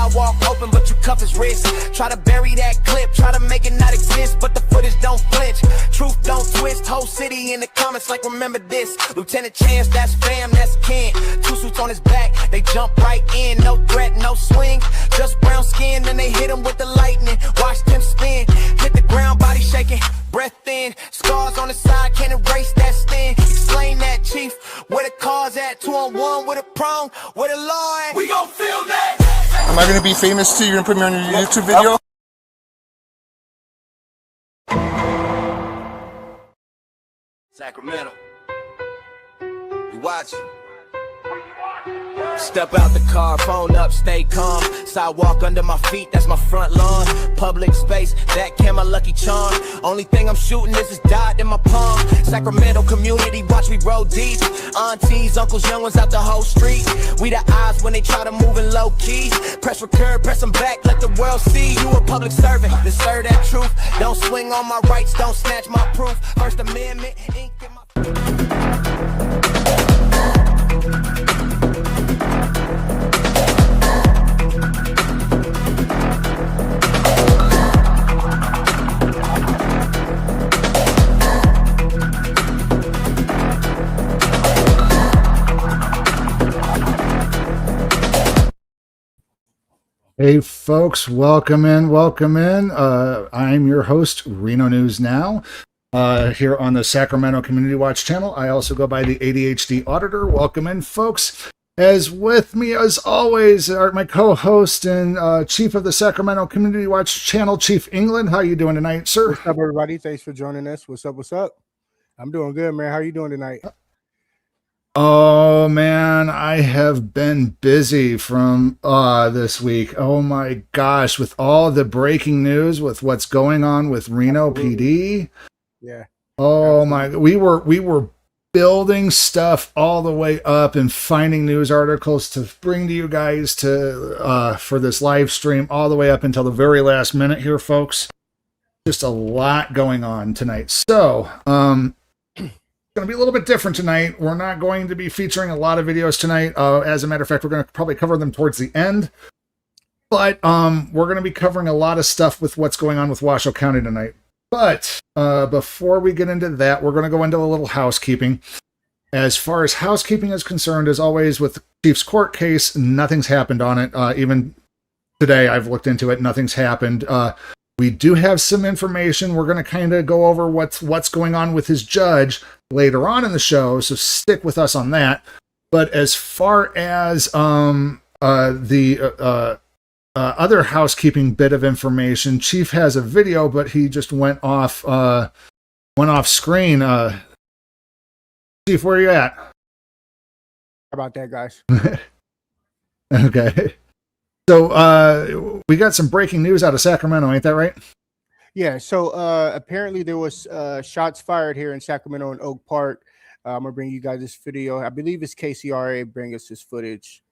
sidewalk open, but you cuff his wrist. Try to bury that clip, try to make it not exist, but the footage don't flinch. Truth don't twist, whole city in the comments like remember this. Lieutenant Chance, that's fam, that's kin. 2 suits on his back, they jump right in. No threat, no swing, just brown skin. Then they hit him with the lightning, watch them spin. Hit the ground, body shaking, breath thin. Scars on the side, can't erase that stin. Explain that, chief, where the car's at. 2-on-1 with a prong, with a law at. We gon' feel that. Am I gonna be famous too? You're gonna put me on your YouTube video? Sacramento, we watching. Step out the car, phone up, stay calm. Sidewalk under my feet, that's my front lawn. Public space, that can my lucky charm. Only thing I'm shooting is this dot in my palm. Sacramento Community Watch, we roll deep. Aunties, uncles, young ones out the whole street. We the eyes when they try to move in low key. Press record, press them back, let the world see. You a public servant, then serve that truth. Don't swing on my rights, don't snatch my proof. First Amendment, ink in my... Hey folks, welcome in. I'm your host, Reno News Now, here on the Sacramento Community Watch channel. I also go by the ADHD Auditor. Welcome in, folks. As with me, as always, are my co-host and chief of the Sacramento Community Watch channel, Chief England. How you doing tonight, sir? What's up, everybody? Thanks for joining us. What's up? I'm doing good, man. How you doing tonight? Oh man, I have been busy from this week. Oh my gosh, with all the breaking news with what's going on with Reno PD. Yeah. Oh my, we were building stuff all the way up and finding news articles to bring to you guys to for this live stream all the way up until the very last minute here, folks. Just a lot going on tonight. So, going to be a little bit different tonight. We're not going to be featuring a lot of videos tonight. As a matter of fact, we're going to probably cover them towards the end. But we're going to be covering a lot of stuff with what's going on with Washoe County tonight. But before we get into that, we're going to go into a little housekeeping. As far as housekeeping is concerned, as always, with the Chief's court case, nothing's happened on it. Even today, I've looked into it. Nothing's happened. We do have some information. We're going to kind of go over what's going on with his judge later on in the show, so stick with us on that. But as far as the other housekeeping bit of information, Chief has a video, but he just went off screen. Chief, where are you at? How about that, guys? Okay. So we got some breaking news out of Sacramento, ain't that right? Yeah, so apparently there was shots fired here in Sacramento in Oak Park. I'm going to bring you guys this video. I believe it's KCRA bring us this footage.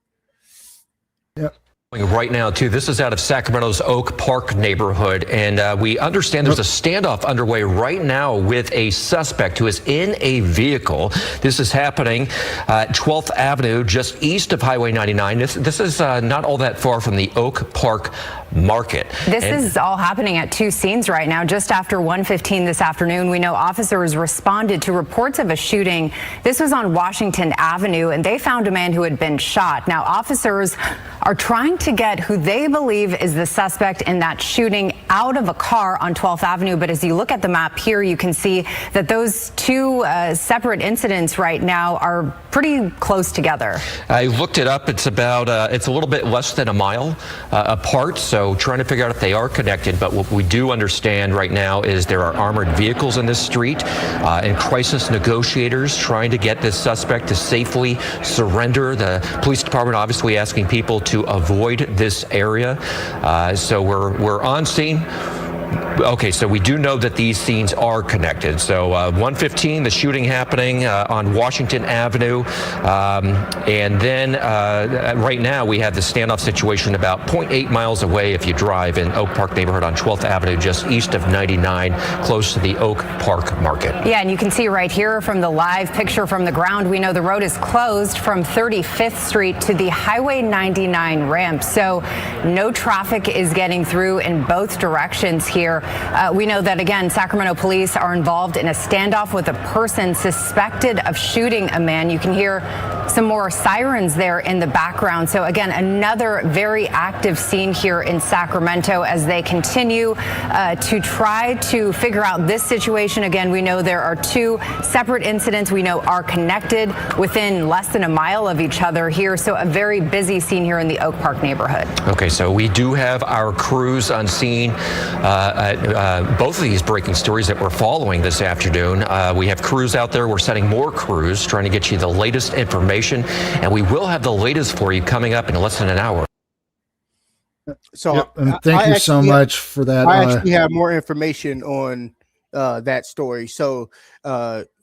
Yep. Right now, too, this is out of Sacramento's Oak Park neighborhood, and we understand there's a standoff underway right now with a suspect who is in a vehicle. This is happening at 12th Avenue, just east of Highway 99. This is not all that far from the Oak Park Market. This is all happening at two scenes right now. Just after 1:15 this afternoon, we know officers responded to reports of a shooting. This was on Washington Avenue, and they found a man who had been shot. Now, officers are trying to get who they believe is the suspect in that shooting out of a car on 12th Avenue. But as you look at the map here, you can see that those two separate incidents right now are pretty close together. I looked it up. It's about it's a little bit less than a mile apart. So trying to figure out if they are connected. But what we do understand right now is there are armored vehicles in this street and crisis negotiators trying to get this suspect to safely surrender. The police department obviously asking people to avoid this area. So we're on scene. Okay, so we do know that these scenes are connected. So 115, the shooting happening on Washington Avenue. And then right now we have the standoff situation about 0.8 miles away if you drive in Oak Park neighborhood on 12th Avenue, just east of 99, close to the Oak Park Market. Yeah, and you can see right here from the live picture from the ground, we know the road is closed from 35th Street to the Highway 99 ramp. So no traffic is getting through in both directions here. We know that, again, Sacramento police are involved in a standoff with a person suspected of shooting a man. You can hear some more sirens there in the background. So, again, another very active scene here in Sacramento as they continue to try to figure out this situation. Again, we know there are two separate incidents we know are connected within less than a mile of each other here. So a very busy scene here in the Oak Park neighborhood. Okay, so we do have our crews on scene at both of these breaking stories that we're following this afternoon. We have crews out there. We're sending more crews trying to get you the latest information, and we will have the latest for you coming up in less than an hour. So Yep, and thank you so much for that. I actually have more information on that story. So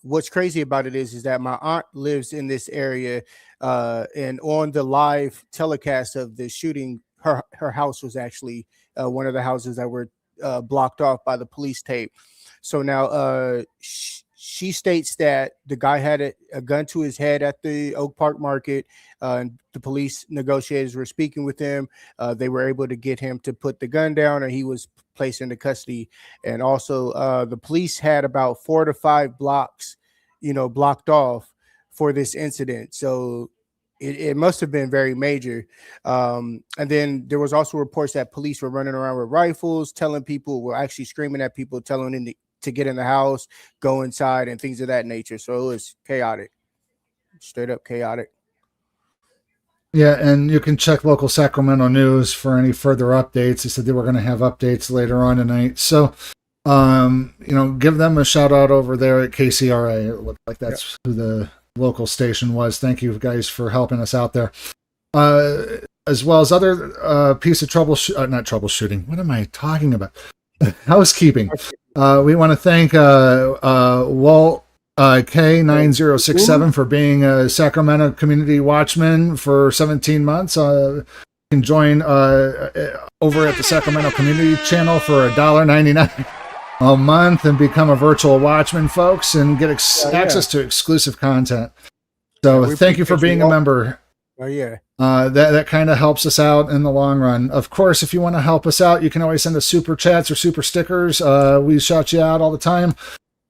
what's crazy about it is that my aunt lives in this area, and on the live telecast of the shooting, her house was actually one of the houses that were blocked off by the police tape. So now she states that the guy had a gun to his head at the Oak Park Market. And the police negotiators were speaking with him. They were able to get him to put the gun down, and he was placed into custody. And also the police had about 4 to 5 blocks, blocked off for this incident. So it must have been very major. And then there was also reports that police were running around with rifles, telling people, were actually screaming at people, telling them to get in the house, go inside, and things of that nature. So it was chaotic, straight up chaotic. Yeah, and you can check local Sacramento news for any further updates. They said they were going to have updates later on tonight. So, give them a shout out over there at KCRA. It looked like that's who the local station was. Thank you guys for helping us out there. As well as other piece of not troubleshooting. What am I talking about? Housekeeping. We want to thank Walt K9067 for being a Sacramento Community Watchman for 17 months. You can join over at the Sacramento Community Channel for $1.99 a month and become a virtual watchman, folks, and get access to exclusive content. So thank you for being a member. Oh, yeah. That kind of helps us out in the long run. Of course, if you want to help us out, you can always send us super chats or super stickers. We shout you out all the time.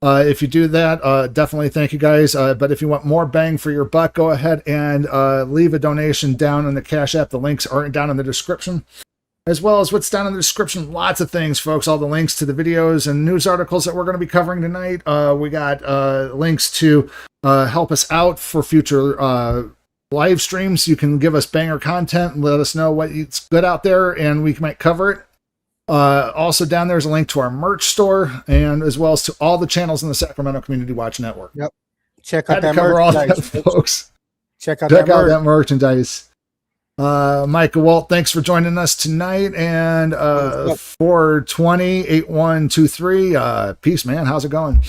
If you do that, definitely thank you guys. But if you want more bang for your buck, go ahead and leave a donation down in the Cash App. The links are down in the description, as well as what's down in the description. Lots of things, folks. All the links to the videos and news articles that we're going to be covering tonight. We got links to help us out for future live streams. You can give us banger content and let us know what's good out there, and we might cover it. Also down there is a link to our merch store, and as well as to all the channels in the Sacramento Community Watch Network. Yep. Check out that merchandise, folks. Check out that merchandise. Micah Walt, thanks for joining us tonight. And 420-8123. Peace, man. How's it going?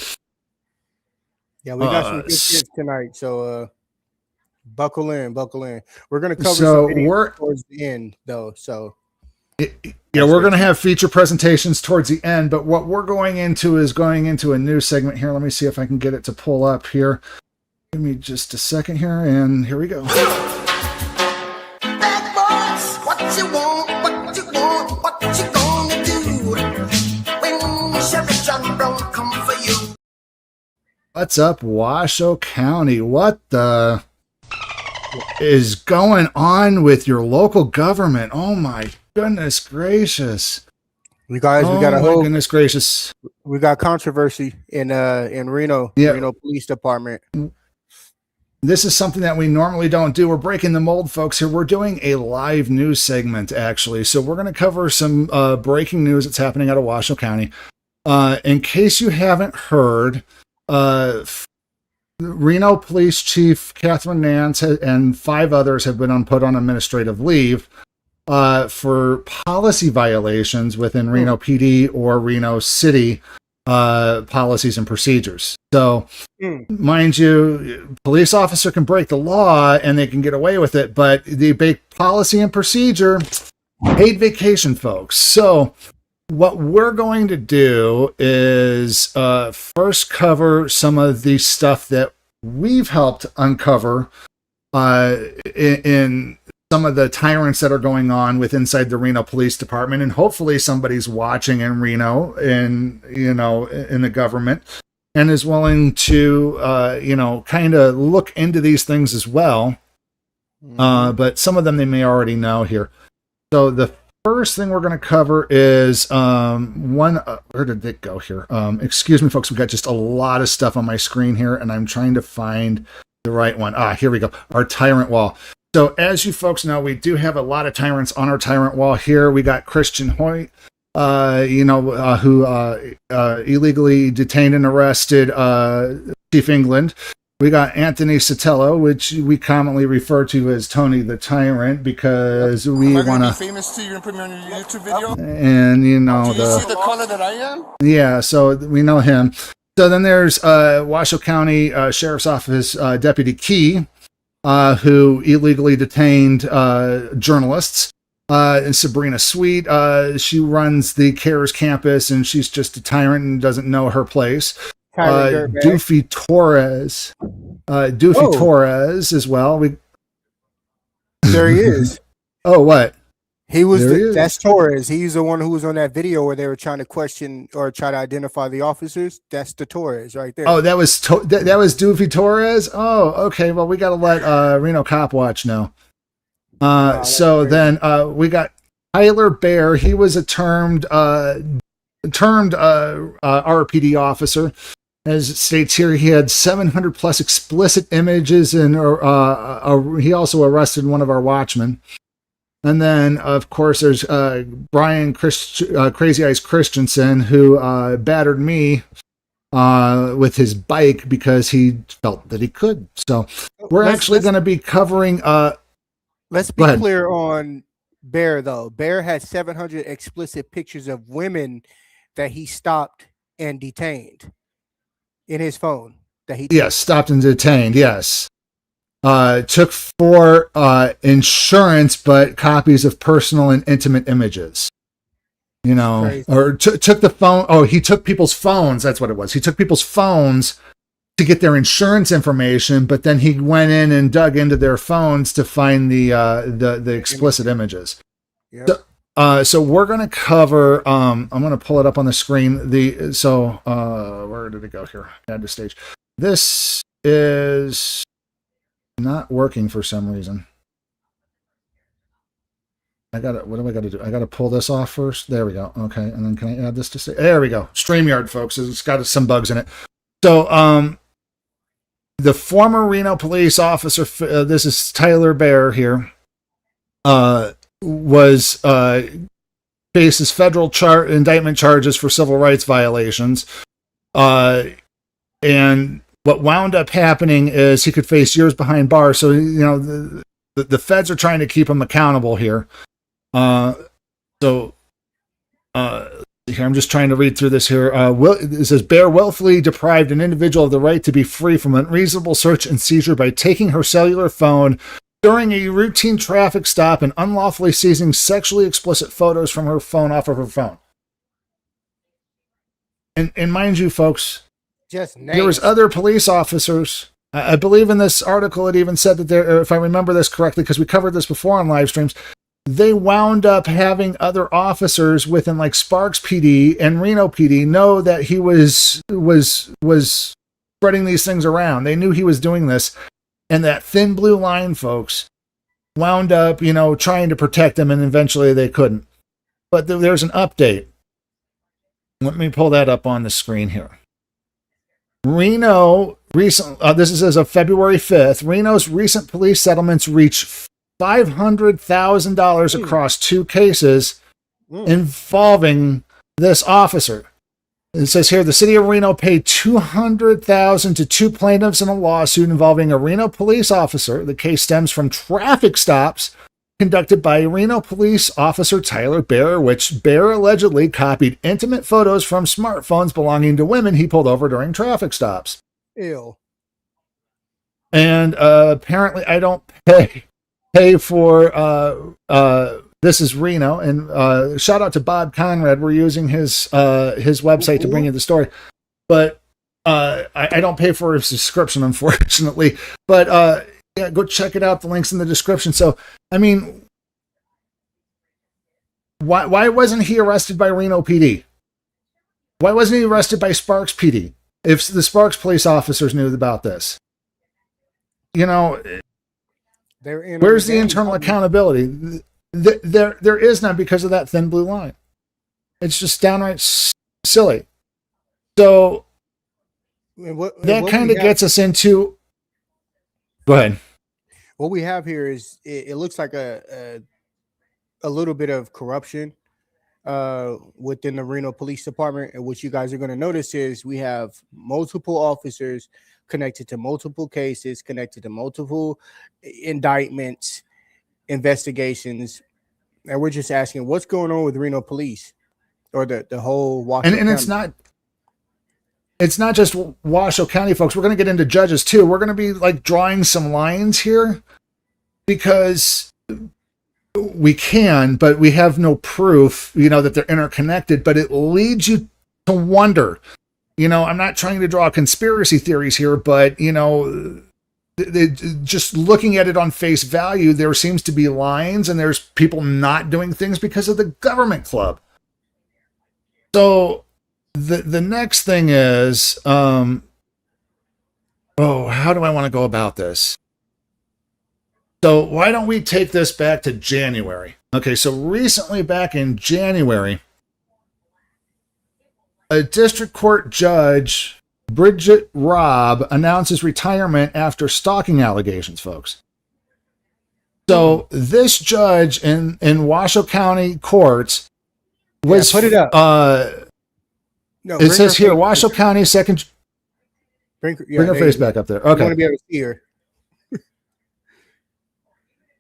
Yeah, we got some good kids tonight, so buckle in. We're gonna cover some videos towards the end, though. So we're going to have feature presentations towards the end, but what we're going into is going into a new segment here. Let me see if I can get it to pull up here. Give me just a second here, and here we go. Bad boys, what you want, what you gonna do when Sheriff John Brown come for you? What's up, Washoe County? What the is going on with your local government? Oh my goodness gracious! You guys, we got goodness gracious. We got controversy in Reno, Reno Police Department. This is something that we normally don't do. We're breaking the mold, folks. Here, we're doing a live news segment, actually. So we're going to cover some breaking news that's happening out of Washoe County. In case you haven't heard, Reno Police Chief Catherine Nance and 5 others have been put on administrative leave. for policy violations within Reno PD or Reno City policies and procedures. So, mind you, police officer can break the law and they can get away with it, but the policy and procedure, paid vacation, folks. So, what we're going to do is first cover some of the stuff that we've helped uncover in some of the tyrants that are going on with inside the Reno Police Department, and hopefully somebody's watching in Reno, and in the government, and is willing to kind of look into these things as well. But some of them they may already know here. So the first thing we're going to cover is where did it go here? Excuse me, folks. We've got just a lot of stuff on my screen here, and I'm trying to find the right one. Here we go. Our tyrant wall. So as you folks know, we do have a lot of tyrants on our tyrant wall here. We got Christian Hoyt, who illegally detained and arrested Chief England. We got Anthony Sotelo, which we commonly refer to as Tony the Tyrant, because we want to be famous too. You're gonna put me on your YouTube video. And Do you see the color that I am? Yeah, so we know him. So then there's Washoe County Sheriff's Office Deputy Key, who illegally detained journalists. And Sabrina Sweet, she runs the CARES campus, and she's just a tyrant and doesn't know her place. Doofy Torres, Torres as well. There he is. Oh, what? He was. That's Torres. He's the one who was on that video where they were trying to question or try to identify the officers. That's the Torres right there. Oh, that was Doofy Torres. Oh, okay. Well, we got to let Reno Cop Watch know. So then we got Tyler Bear. He was a termed RPD officer. As it states here, he had 700 plus explicit images, and he also arrested one of our watchmen. And then, of course, there's Brian Crazy Eyes Christensen, who battered me with his bike because he felt that he could. So we're actually going to be covering... Let's be clear on Bear, though. Bear had 700 explicit pictures of women that he stopped and detained in his phone. Stopped and detained, yes. Took for insurance, but copies of personal and intimate images. Or took the phone. Oh, he took people's phones. That's what it was. He took people's phones to get their insurance information, but then he went in and dug into their phones to find the explicit images. Yep. So we're going to cover. I'm going to pull it up on the screen. Where did it go here? Add to stage. This is not working for some reason. What do I got to do? I got to pull this off first. There we go. Okay, and then can I add this to stage? There we go. StreamYard, folks. It's got some bugs in it. So, the former Reno police officer, this is Tyler Bear here, faces federal indictment charges for civil rights violations. And what wound up happening is he could face years behind bars. So, the feds are trying to keep him accountable here. Here, I'm just trying to read through this here. It says, Bear willfully deprived an individual of the right to be free from unreasonable search and seizure by taking her cellular phone during a routine traffic stop and unlawfully seizing sexually explicit photos from her phone off of her phone. And mind you, folks, there was other police officers. I believe in this article it even said that there, if I remember this correctly, because we covered this before on live streams, they wound up having other officers within like Sparks PD and Reno PD know that he was spreading these things around. They knew he was doing this, and that thin blue line, folks, wound up, trying to protect him, and eventually they couldn't. But there's an update. Let me pull that up on the screen here. Reno this is as of February 5th. Reno's recent police settlements reach $500,000 across two cases involving this officer. It says here the city of Reno paid $200,000 to two plaintiffs in a lawsuit involving a Reno police officer. The case stems from traffic stops conducted by Reno Police Officer Tyler Bear, which Bear allegedly copied intimate photos from smartphones belonging to women he pulled over during traffic stops. Ew. And apparently I don't pay for this is Reno, and shout out to Bob Conrad. We're using his website to bring you the story, but I don't pay for his subscription, unfortunately. But yeah, go check it out. The link's in the description. So, I mean, why wasn't he arrested by Reno PD? Why wasn't he arrested by Sparks PD? If the Sparks police officers knew about this, you know, where's the internal accountability? There is none because of that thin blue line. It's just downright silly. So that kind of gets us into. Go ahead. What we have here is it looks like a little bit of corruption within the Reno Police Department, and what you guys are going to notice is we have multiple officers connected to multiple cases, connected to multiple indictments, investigations, and we're just asking what's going on with Reno Police or the whole Washoe County. And it's not just Washoe County, folks. We're going to get into judges too. We're going to be like drawing some lines here because we can, but we have no proof, you know, that they're interconnected, but it leads you to wonder. You know, I'm not trying to draw conspiracy theories here, but, you know, just looking at it on face value, there seems to be lines and there's people not doing things because of the government club. So the next thing is, how do I want to go about this? So why don't we take this back to January? Okay, so recently back in January, a district court judge, Bridget Robb, announces retirement after stalking allegations, folks. So this judge in Washoe County courts was... put it up. No, it says here, Washoe County second... Bring her face back up there. Okay. I want to be able to see her.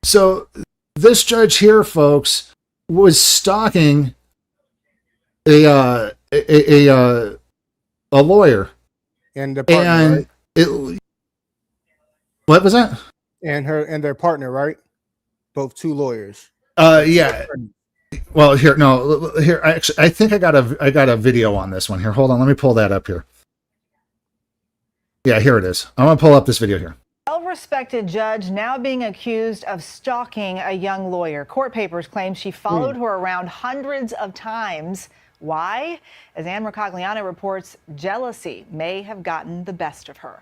So this judge here, folks, was stalking a lawyer and the partner, and right? What was that? And their partner, right? Both two lawyers. Yeah. Well, here. Actually, I think I got a video on this one here. Hold on, let me pull that up here. Yeah, here it is. I'm gonna pull up this video here. Well-respected judge now being accused of stalking a young lawyer. Court papers claim she followed her around hundreds of times. Why? As Ann Mercogliano reports, jealousy may have gotten the best of her.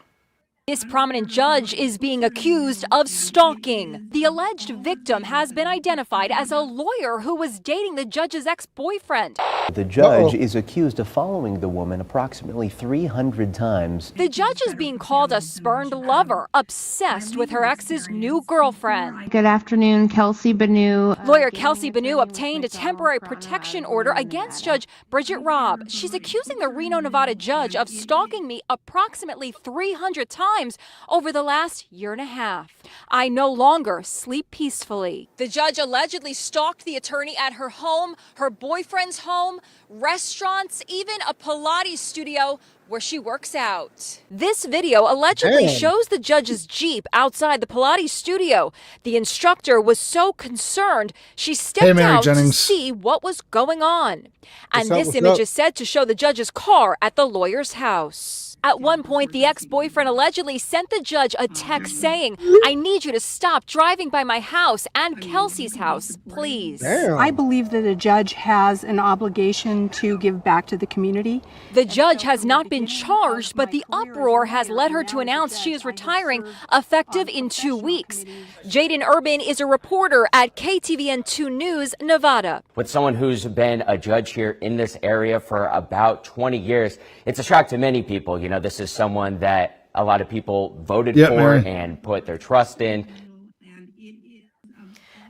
This prominent judge is being accused of stalking. The alleged victim has been identified as a lawyer who was dating the judge's ex-boyfriend. The judge is accused of following the woman approximately 300 times. The judge is being called a spurned lover, obsessed with her ex's new girlfriend. Good afternoon, Kelsey Banu. Lawyer Kelsey Banu obtained a temporary protection order against Judge Bridget Robb. She's accusing the Reno, Nevada judge of stalking me approximately 300 times over the last year and a half. I no longer sleep peacefully. The judge allegedly stalked the attorney at her home, her boyfriend's home, restaurants, even a Pilates studio where she works out. This video allegedly shows the judge's Jeep outside the Pilates studio. The instructor was so concerned, she stepped out to see what was going on. And this image is said to show the judge's car at the lawyer's house. At one point, the ex-boyfriend allegedly sent the judge a text saying, "I need you to stop driving by my house and Kelsey's house, please." I believe that a judge has an obligation to give back to the community. The judge has not been charged, but the uproar has led her to announce she is retiring effective in 2 weeks. Jaden Urban is a reporter at KTVN2 News, Nevada. With someone who's been a judge here in this area for about 20 years, it's a shock to many people. You know, this is someone that a lot of people voted for and put their trust in.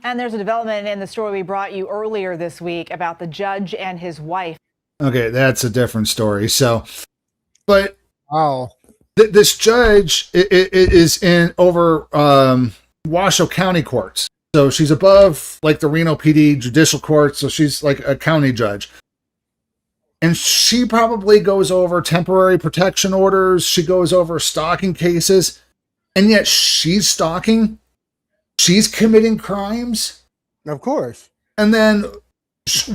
And there's a development in the story we brought you earlier this week about the judge and his wife. Okay, that's a different story. So, but this judge is in over Washoe County courts. So she's above like the Reno PD judicial court. So she's like a county judge. And she probably goes over temporary protection orders. She goes over stalking cases. And yet she's stalking. She's committing crimes. Of course. And then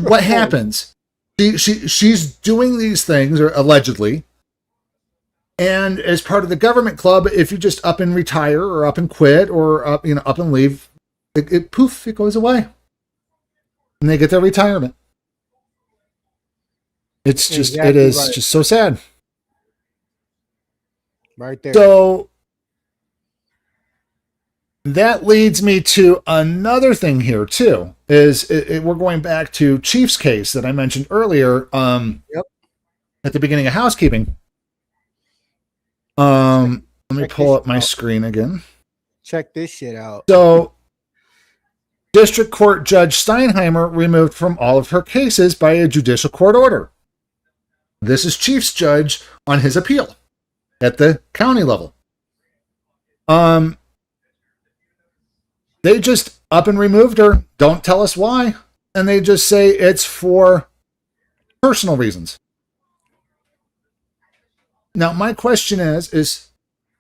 what happens? She's doing these things, or allegedly. And as part of the government club, if you just up and retire or up and quit or up and leave, it goes away. And they get their retirement. It's just, Exactly it is right. just so sad. Right there. So that leads me to another thing here too, is we're going back to Chief's case that I mentioned earlier at the beginning of housekeeping. Let me pull up my screen again. Check this shit out. So District Court Judge Steinheimer removed from all of her cases by a judicial court order. This is Chief's judge on his appeal at the county level. They just up and removed her. Don't tell us why. And they just say it's for personal reasons. Now, my question is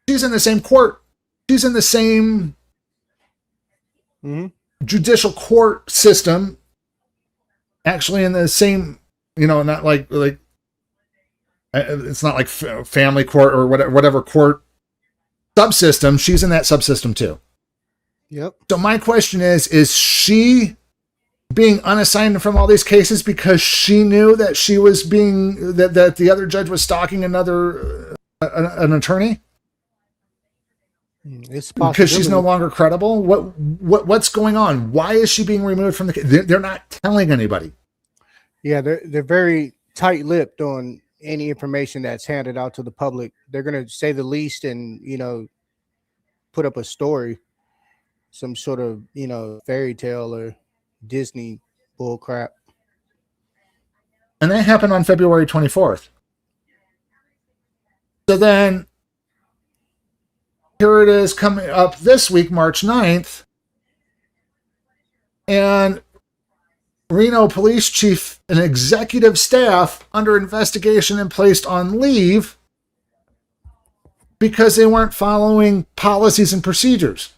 she's in the same court. She's in the same judicial court system. Actually in the same, not like it's not like family court or whatever court subsystem. She's in that subsystem too. Yep. So my question is she being unassigned from all these cases because she knew that she was that the other judge was stalking an attorney? It's because she's no longer credible. What's going on? Why is she being removed from the case? They're not telling anybody. Yeah, they're very tight-lipped on any information that's handed out to the public. They're going to say the least and, put up a story, some sort of, fairy tale or Disney bull crap. And that happened on February 24th. So then here it is coming up this week, March 9th. And Reno Police Chief and executive staff under investigation and placed on leave because they weren't following policies and procedures.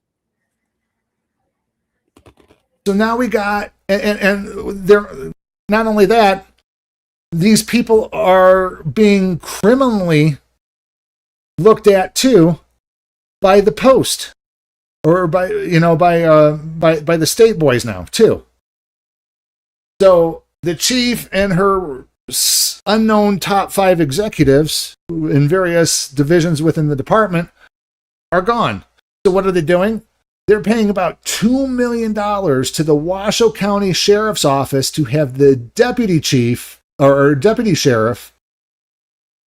So now we got, and they're not only that, these people are being criminally looked at too by the Post or by the state boys now too. So the chief and her unknown top 5 executives in various divisions within the department are gone. So what are they doing? They're paying about $2 million to the Washoe County Sheriff's Office to have the deputy chief or deputy sheriff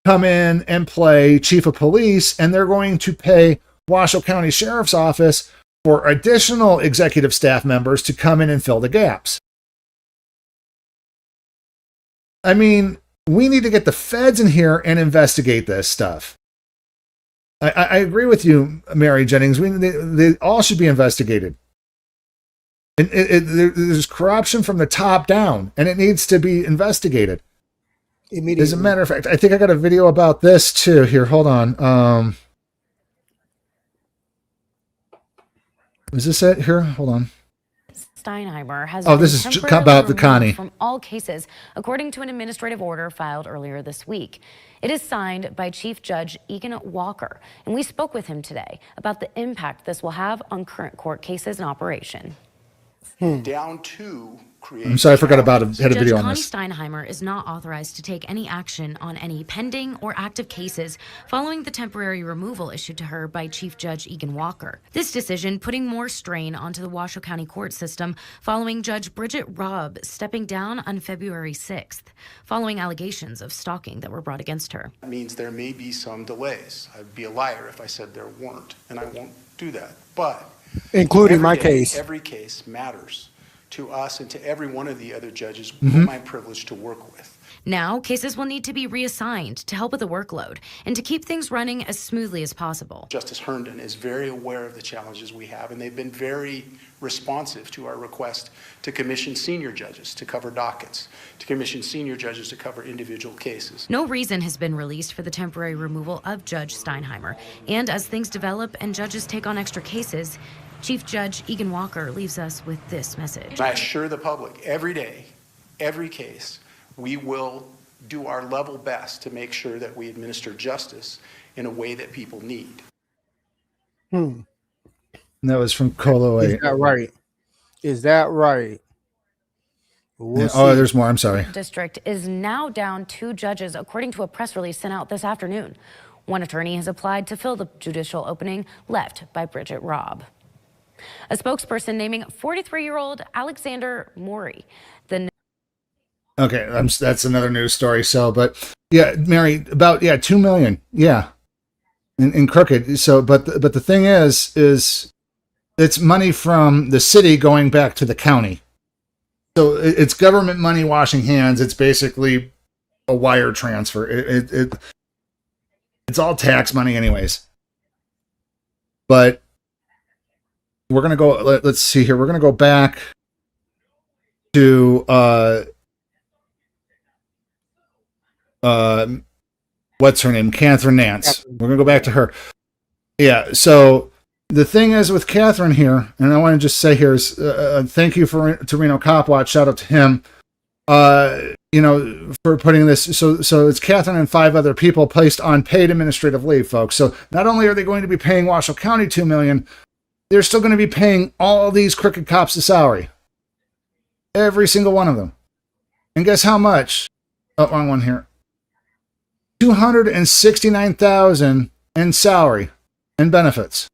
come in and play chief of police, and they're going to pay Washoe County Sheriff's Office for additional executive staff members to come in and fill the gaps. I mean, we need to get the feds in here and investigate this stuff. I agree with you, Mary Jennings. They all should be investigated. And there's corruption from the top down, and it needs to be investigated. Immediately. As a matter of fact, I think I got a video about this too. Here, hold on. Is this it? Here, hold on. Steinheimer has this is about the Connie. From all cases, according to an administrative order filed earlier this week. It is signed by Chief Judge Egan Walker, and we spoke with him today about the impact this will have on current court cases in operation. Down to I'm sorry, I forgot about it. Had a video on Connie this. Steinheimer is not authorized to take any action on any pending or active cases following the temporary removal issued to her by Chief Judge Egan Walker. This decision putting more strain onto the Washoe County court system following Judge Bridget Robb stepping down on February 6th, following allegations of stalking that were brought against her. That means there may be some delays. I'd be a liar if I said there weren't, and I won't do that. But including my case. Every case matters. to us and to every one of the other judges whom I'm privileged to work with. Now, cases will need to be reassigned to help with the workload and to keep things running as smoothly as possible. Justice Herndon is very aware of the challenges we have, and they've been very responsive to our request to commission senior judges to cover dockets, to commission senior judges to cover individual cases. No reason has been released for the temporary removal of Judge Steinheimer. And as things develop and judges take on extra cases, Chief Judge Egan Walker leaves us with this message. And I assure the public every day, every case, we will do our level best to make sure that we administer justice in a way that people need. And that was from Colo. Is that right? Is that right? There's more. I'm sorry. District is now down 2 judges, according to a press release sent out this afternoon. One attorney has applied to fill the judicial opening left by Bridget Robb. A spokesperson naming 43-year-old Alexander Maury. Okay, that's another news story. So, but yeah, Mary, about $2 million, in crooked. So, but the thing is it's money from the city going back to the county. So it's government money washing hands. It's basically a wire transfer. It's all tax money, anyways. But we're gonna go. Let's see here. We're gonna go back to what's her name? Catherine Nance. We're gonna go back to her. Yeah. So the thing is with Catherine here, and I want to just say here is thank you to Reno Cop Watch. Shout out to him. For putting this. So it's Catherine and 5 other people placed on paid administrative leave, folks. So not only are they going to be paying Washoe County $2 million, they're still going to be paying all these crooked cops a salary. Every single one of them. And guess how much? Oh, wrong one here. $269,000 in salary and benefits.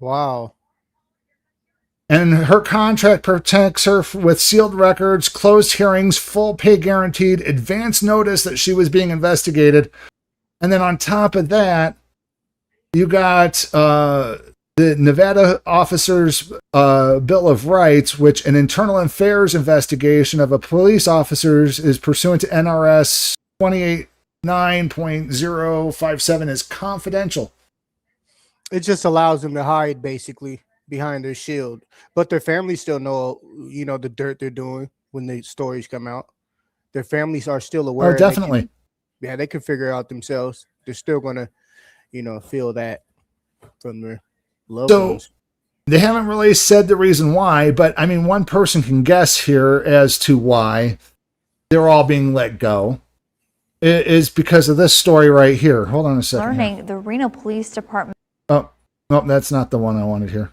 Wow. And her contract protects her with sealed records, closed hearings, full pay guaranteed, advance notice that she was being investigated. And then on top of that, you got the Nevada Officers Bill of Rights, which an internal affairs investigation of a police officer is pursuant to NRS 289.057 is confidential. It just allows them to hide basically behind their shield, but their families still know, the dirt they're doing when the stories come out. Their families are still aware. Oh, definitely. They can figure it out themselves. They're still gonna, feel that from their loved ones. They haven't really said the reason why, but I mean, one person can guess here as to why they're all being let go. It is because of this story right here. Hold on a second. Learning the Reno Police Department. Oh, no, that's not the one I wanted here.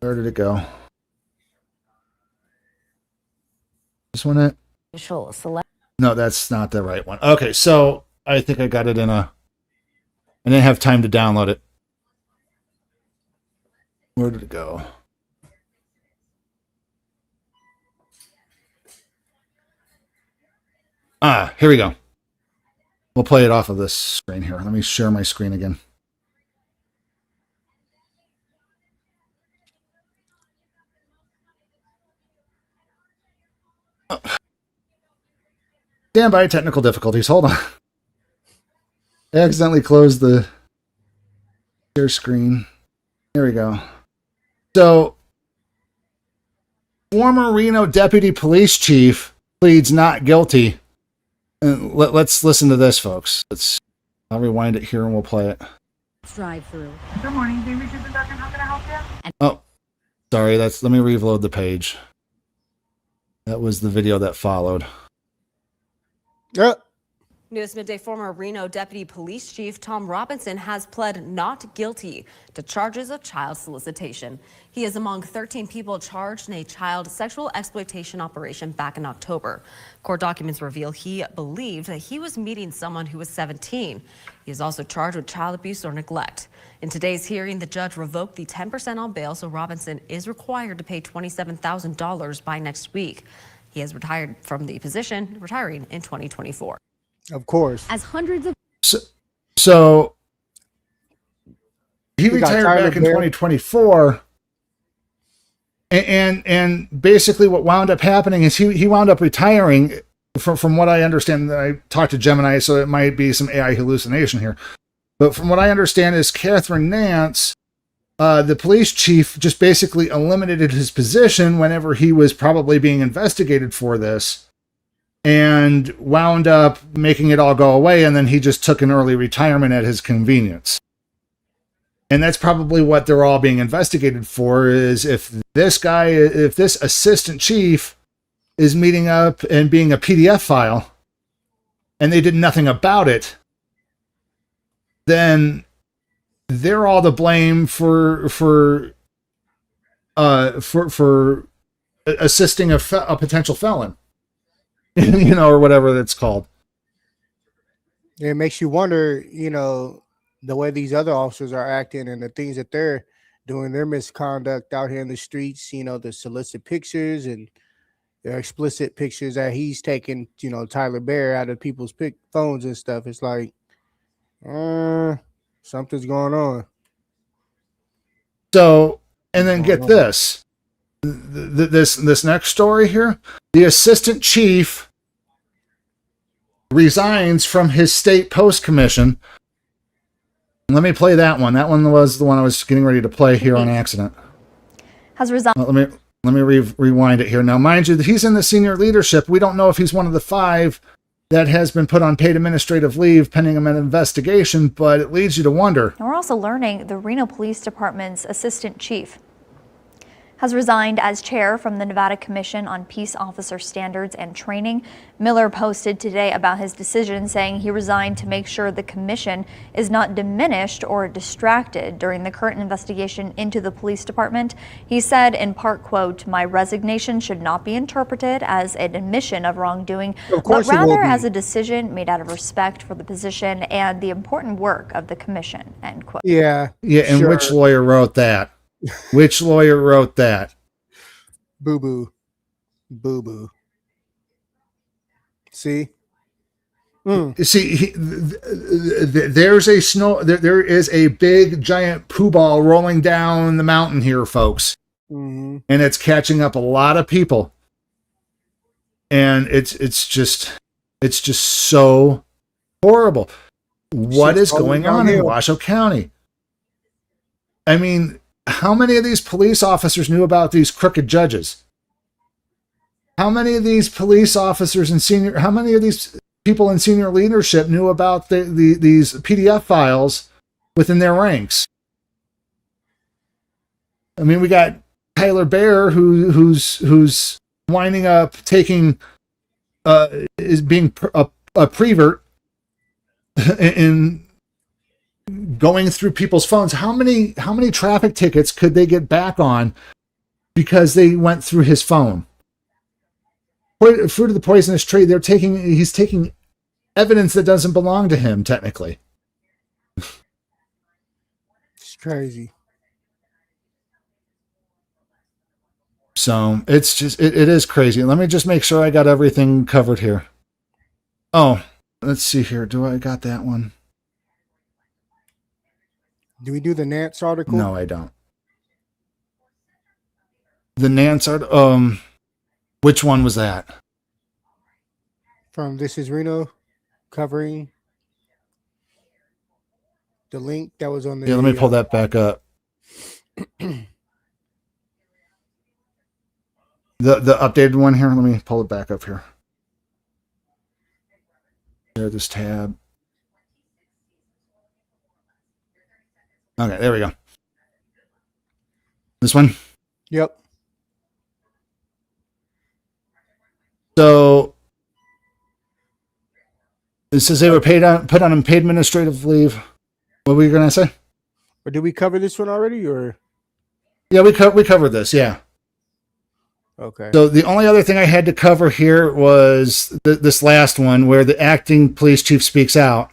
Where did it go? This one it? No, that's not the right one. Okay, so I think I got it I didn't have time to download it. Where did it go? Here we go. We'll play it off of this screen here. Let me share my screen again. Stand by, technical difficulties. Hold on. I accidentally closed the share screen. Here we go. So, former Reno Deputy Police Chief pleads not guilty. And let's listen to this, folks. I'll rewind it here and we'll play it. Drive through. Good morning, Riverside. How can I help you? Oh, sorry. Let me reload the page. That was the video that followed. News Midday, former Reno Deputy Police Chief Tom Robinson has pled not guilty to charges of child solicitation. He is among 13 people charged in a child sexual exploitation operation back in October. Court documents reveal he believed that he was meeting someone who was 17. He is also charged with child abuse or neglect. In today's hearing, the judge revoked the 10% on bail, so Robinson is required to pay $27,000 by next week. He has retired from the position, retiring in 2024. Of course. As hundreds of so he retired back in 2024, And basically what wound up happening is he wound up retiring. From what I understand, I talked to Gemini, so it might be some AI hallucination here. But from what I understand is Catherine Nance, the police chief, just basically eliminated his position whenever he was probably being investigated for this, and wound up making it all go away, and then he just took an early retirement at his convenience. And that's probably what they're all being investigated for, is if this assistant chief is meeting up and being a PDF file, and they did nothing about it, then they're all to blame for assisting a potential felon, or whatever that's called. It makes you wonder, the way these other officers are acting and the things that they're doing, their misconduct out here in the streets, the solicit pictures and the explicit pictures that he's taking, Tyler Bear out of people's phones and stuff. It's like, something's going on. So, and then get this. This next story here. The assistant chief resigns from his state post commission. Let me play that one. That one was the one I was getting ready to play here on accident. Has resigned. Let me rewind it here. Now, mind you, he's in the senior leadership. We don't know if he's one of the 5 that has been put on paid administrative leave pending an investigation, but it leads you to wonder. And we're also learning the Reno Police Department's assistant chief has resigned as chair from the Nevada Commission on Peace Officer Standards and Training. Miller posted today about his decision, saying he resigned to make sure the commission is not diminished or distracted during the current investigation into the police department. He said in part, quote, "My resignation should not be interpreted as an admission of wrongdoing, but rather as a decision made out of respect for the position and the important work of the commission," end quote. Yeah. And sure. Which lawyer wrote that? Which lawyer wrote that? Boo boo. See? See, there is a big giant poo ball rolling down the mountain here, folks. Mm-hmm. And it's catching up a lot of people. And it's just so horrible. What is going on in Washoe County? I mean, how many of these police officers knew about these crooked judges? How many of these police officers and how many of these people in senior leadership knew about these PDF files within their ranks? I mean, we got Tyler Bear, who's winding up taking, is being a prevert in going through people's phones. How many traffic tickets could they get back on because they went through his phone? Fruit of the poisonous tree. He's taking evidence that doesn't belong to him, technically. It's crazy. So it's just it is crazy. Let me just make sure I got everything covered here. Oh, let's see here. Do I got that one? Do we do the Nance article? No, I don't. The Nance article. Which one was that? From This Is Reno, covering the link that was on the. Yeah, let me pull that back up. The updated one here. Let me pull it back up here. Share this tab. Okay, there we go. This one? Yep. So it says they were put on paid administrative leave. What were you going to say? Or did we cover this one already, or? Yeah, we covered this. Yeah. Okay. So the only other thing I had to cover here was this last one, where the acting police chief speaks out.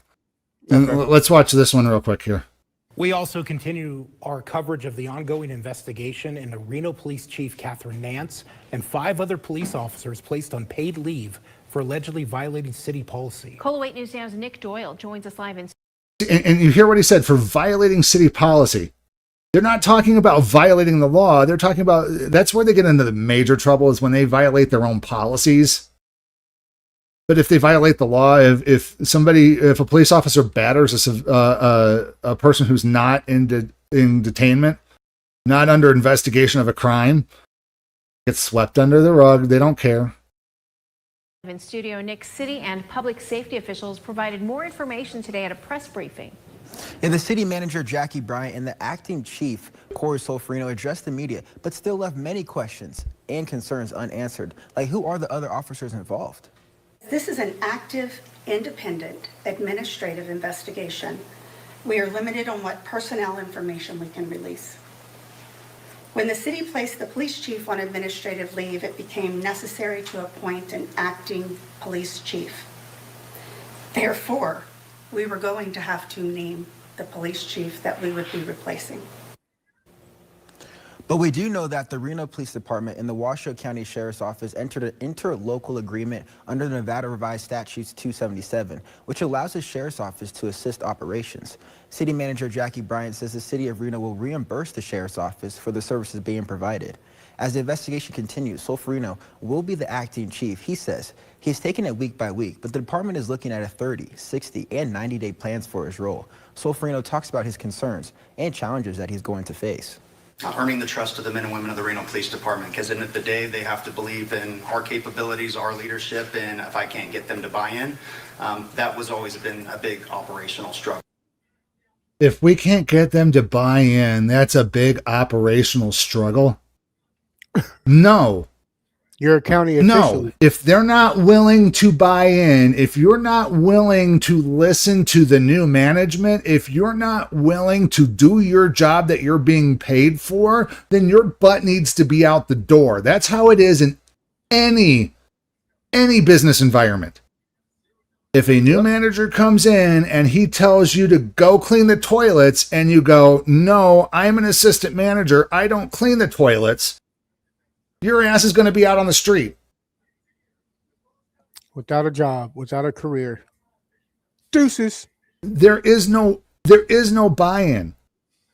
And let's watch this one real quick here. We also continue our coverage of the ongoing investigation into Reno Police Chief Catherine Nance and 5 other police officers placed on paid leave for allegedly violating city policy. KOLA 8 News Now's Nick Doyle joins us live in. And you hear what he said, for violating city policy. They're not talking about violating the law. They're talking about, that's where they get into the major trouble, is when they violate their own policies. But if they violate the law, if a police officer batters a person who's not in detainment, not under investigation of a crime, gets swept under the rug. They don't care. In studio, Nick, city and public safety officials provided more information today at a press briefing. And the city manager, Jackie Bryant, and the acting chief, Corey Solferino, addressed the media, but still left many questions and concerns unanswered. Like, who are the other officers involved? This is an active, independent, administrative investigation. We are limited on what personnel information we can release. When the city placed the police chief on administrative leave, it became necessary to appoint an acting police chief. Therefore, we were going to have to name the police chief that we would be replacing. But we do know that the Reno Police Department and the Washoe County Sheriff's Office entered an interlocal agreement under the Nevada Revised Statutes 277, which allows the Sheriff's Office to assist operations. City Manager Jackie Bryant says the City of Reno will reimburse the Sheriff's Office for the services being provided. As the investigation continues, Solferino will be the acting chief. He says he's taking it week by week, but the department is looking at a 30, 60, and 90-day plans for his role. Solferino talks about his concerns and challenges that he's going to face. Earning the trust of the men and women of the Reno Police Department, because at the end of the day, they have to believe in our capabilities, our leadership, and if I can't get them to buy in, that was always been a big operational struggle. If we can't get them to buy in, that's a big operational struggle. No. You're a county official. No, if they're not willing to buy in, if you're not willing to listen to the new management, if you're not willing to do your job that you're being paid for, then your butt needs to be out the door. That's how it is in any business environment. If a new manager comes in and he tells you to go clean the toilets and you go, no, I'm an assistant manager, I don't clean the toilets, your ass is going to be out on the street. Without a job, without a career. Deuces. There is no buy-in.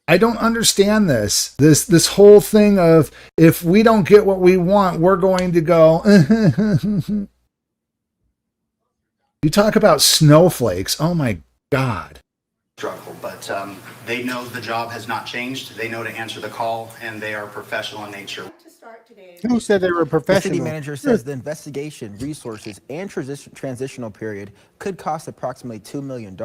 I don't understand this whole thing of, if we don't get what we want, we're going to go. You talk about snowflakes. Oh my God. Struggle, but they know the job has not changed. They know to answer the call, and they are professional in nature. Who said they were professional? The city manager says the investigation, resources, and transitional period could cost approximately $2 million.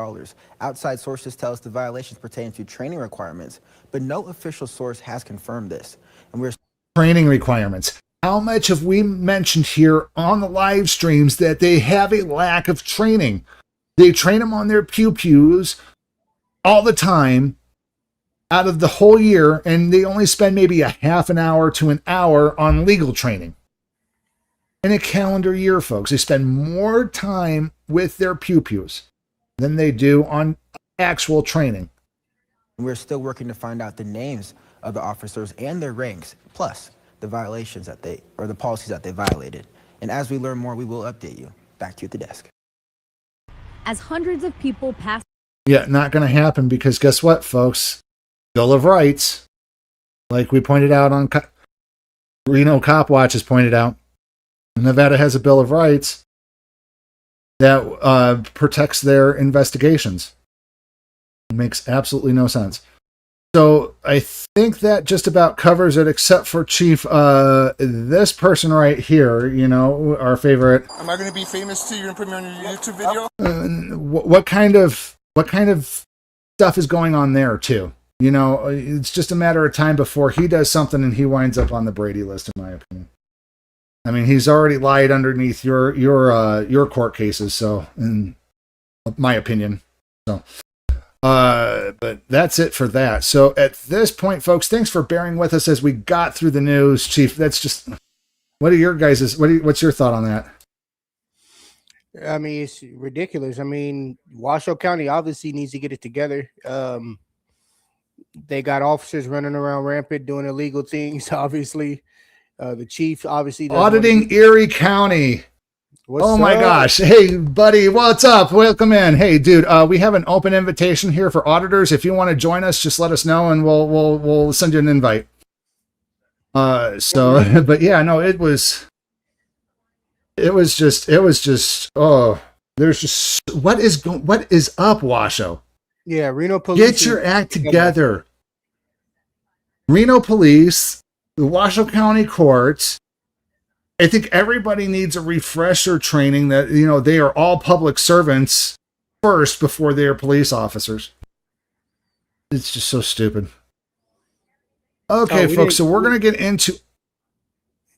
Outside sources tell us the violations pertain to training requirements, but no official source has confirmed this. And we're training requirements. How much have we mentioned here on the live streams that they have a lack of training? They train them on their pew-pews all the time out of the whole year, and they only spend maybe a half an hour to an hour on legal training. In a calendar year, folks, they spend more time with their pew-pews than they do on actual training. We're still working to find out the names of the officers and their ranks, plus the violations or the policies that they violated. And as we learn more, we will update you. Back to you at the desk. As hundreds of people pass. Yeah, not going to happen, because guess what, folks? Bill of Rights, like we pointed out on Reno Cop Watch has pointed out, Nevada has a Bill of Rights that protects their investigations. It makes absolutely no sense. So I think that just about covers it, except for Chief, this person right here, you know, our favorite. Am I going to be famous too? You're going to put me on your YouTube video? What kind of stuff is going on there too? You know, it's just a matter of time before he does something and he winds up on the Brady list, in my opinion. I mean, he's already lied underneath your court cases, so, in my opinion. So, but that's it for that. So at this point, folks, thanks for bearing with us as we got through the news, Chief. That's just, what are your guys', what's your thought on that? I mean, it's ridiculous. I mean, Washoe County obviously needs to get it together. They got officers running around rampant doing illegal things, obviously. The chief obviously auditing Erie County. Oh my gosh. Hey, buddy, what's up? Welcome in. Hey, dude, we have an open invitation here for auditors. If you want to join us, just let us know and we'll send you an invite. But yeah, no, it was just, oh, there's just, what is up, Washoe? Yeah, Reno Police. Get your act together. Reno Police, the Washoe County Courts. I think everybody needs a refresher training that, you know, they are all public servants first before they are police officers. It's just so stupid. Okay, folks, so we're going to get into...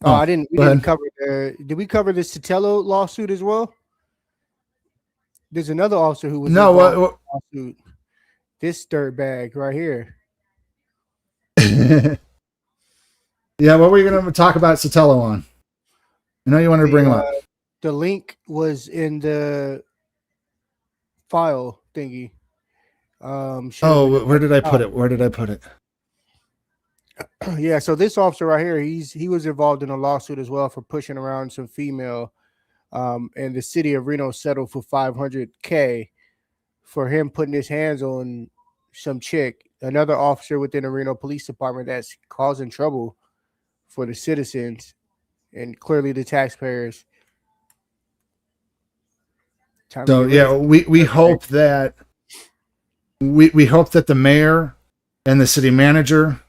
we didn't cover did we cover the Sotelo lawsuit as well? There's another officer who was involved in the lawsuit. This dirtbag right here. Yeah, what were you going to talk about Sotelo on? I know you wanted to bring him up. The link was in the file thingy. Where did I put it? Yeah, so this officer right here, he was involved in a lawsuit as well for pushing around some female, and the city of Reno settled for $500K for him putting his hands on some chick, another officer within the Reno Police Department that's causing trouble for the citizens and clearly the taxpayers. So yeah, we hope that we hope that the mayor and the city manager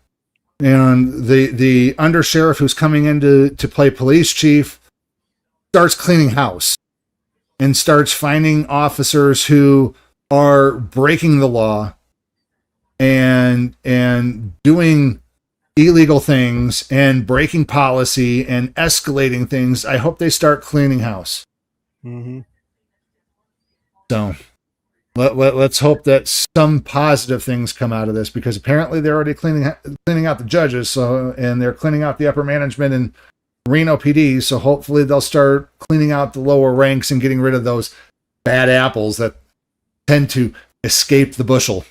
and the undersheriff who's coming in to play police chief starts cleaning house and starts finding officers who are breaking the law and doing illegal things and breaking policy and escalating things. I hope they start cleaning house. Mm-hmm. So let's hope that some positive things come out of this, because apparently they're already cleaning out the judges, and they're cleaning out the upper management in Reno PD. So hopefully they'll start cleaning out the lower ranks and getting rid of those bad apples that tend to escape the bushel.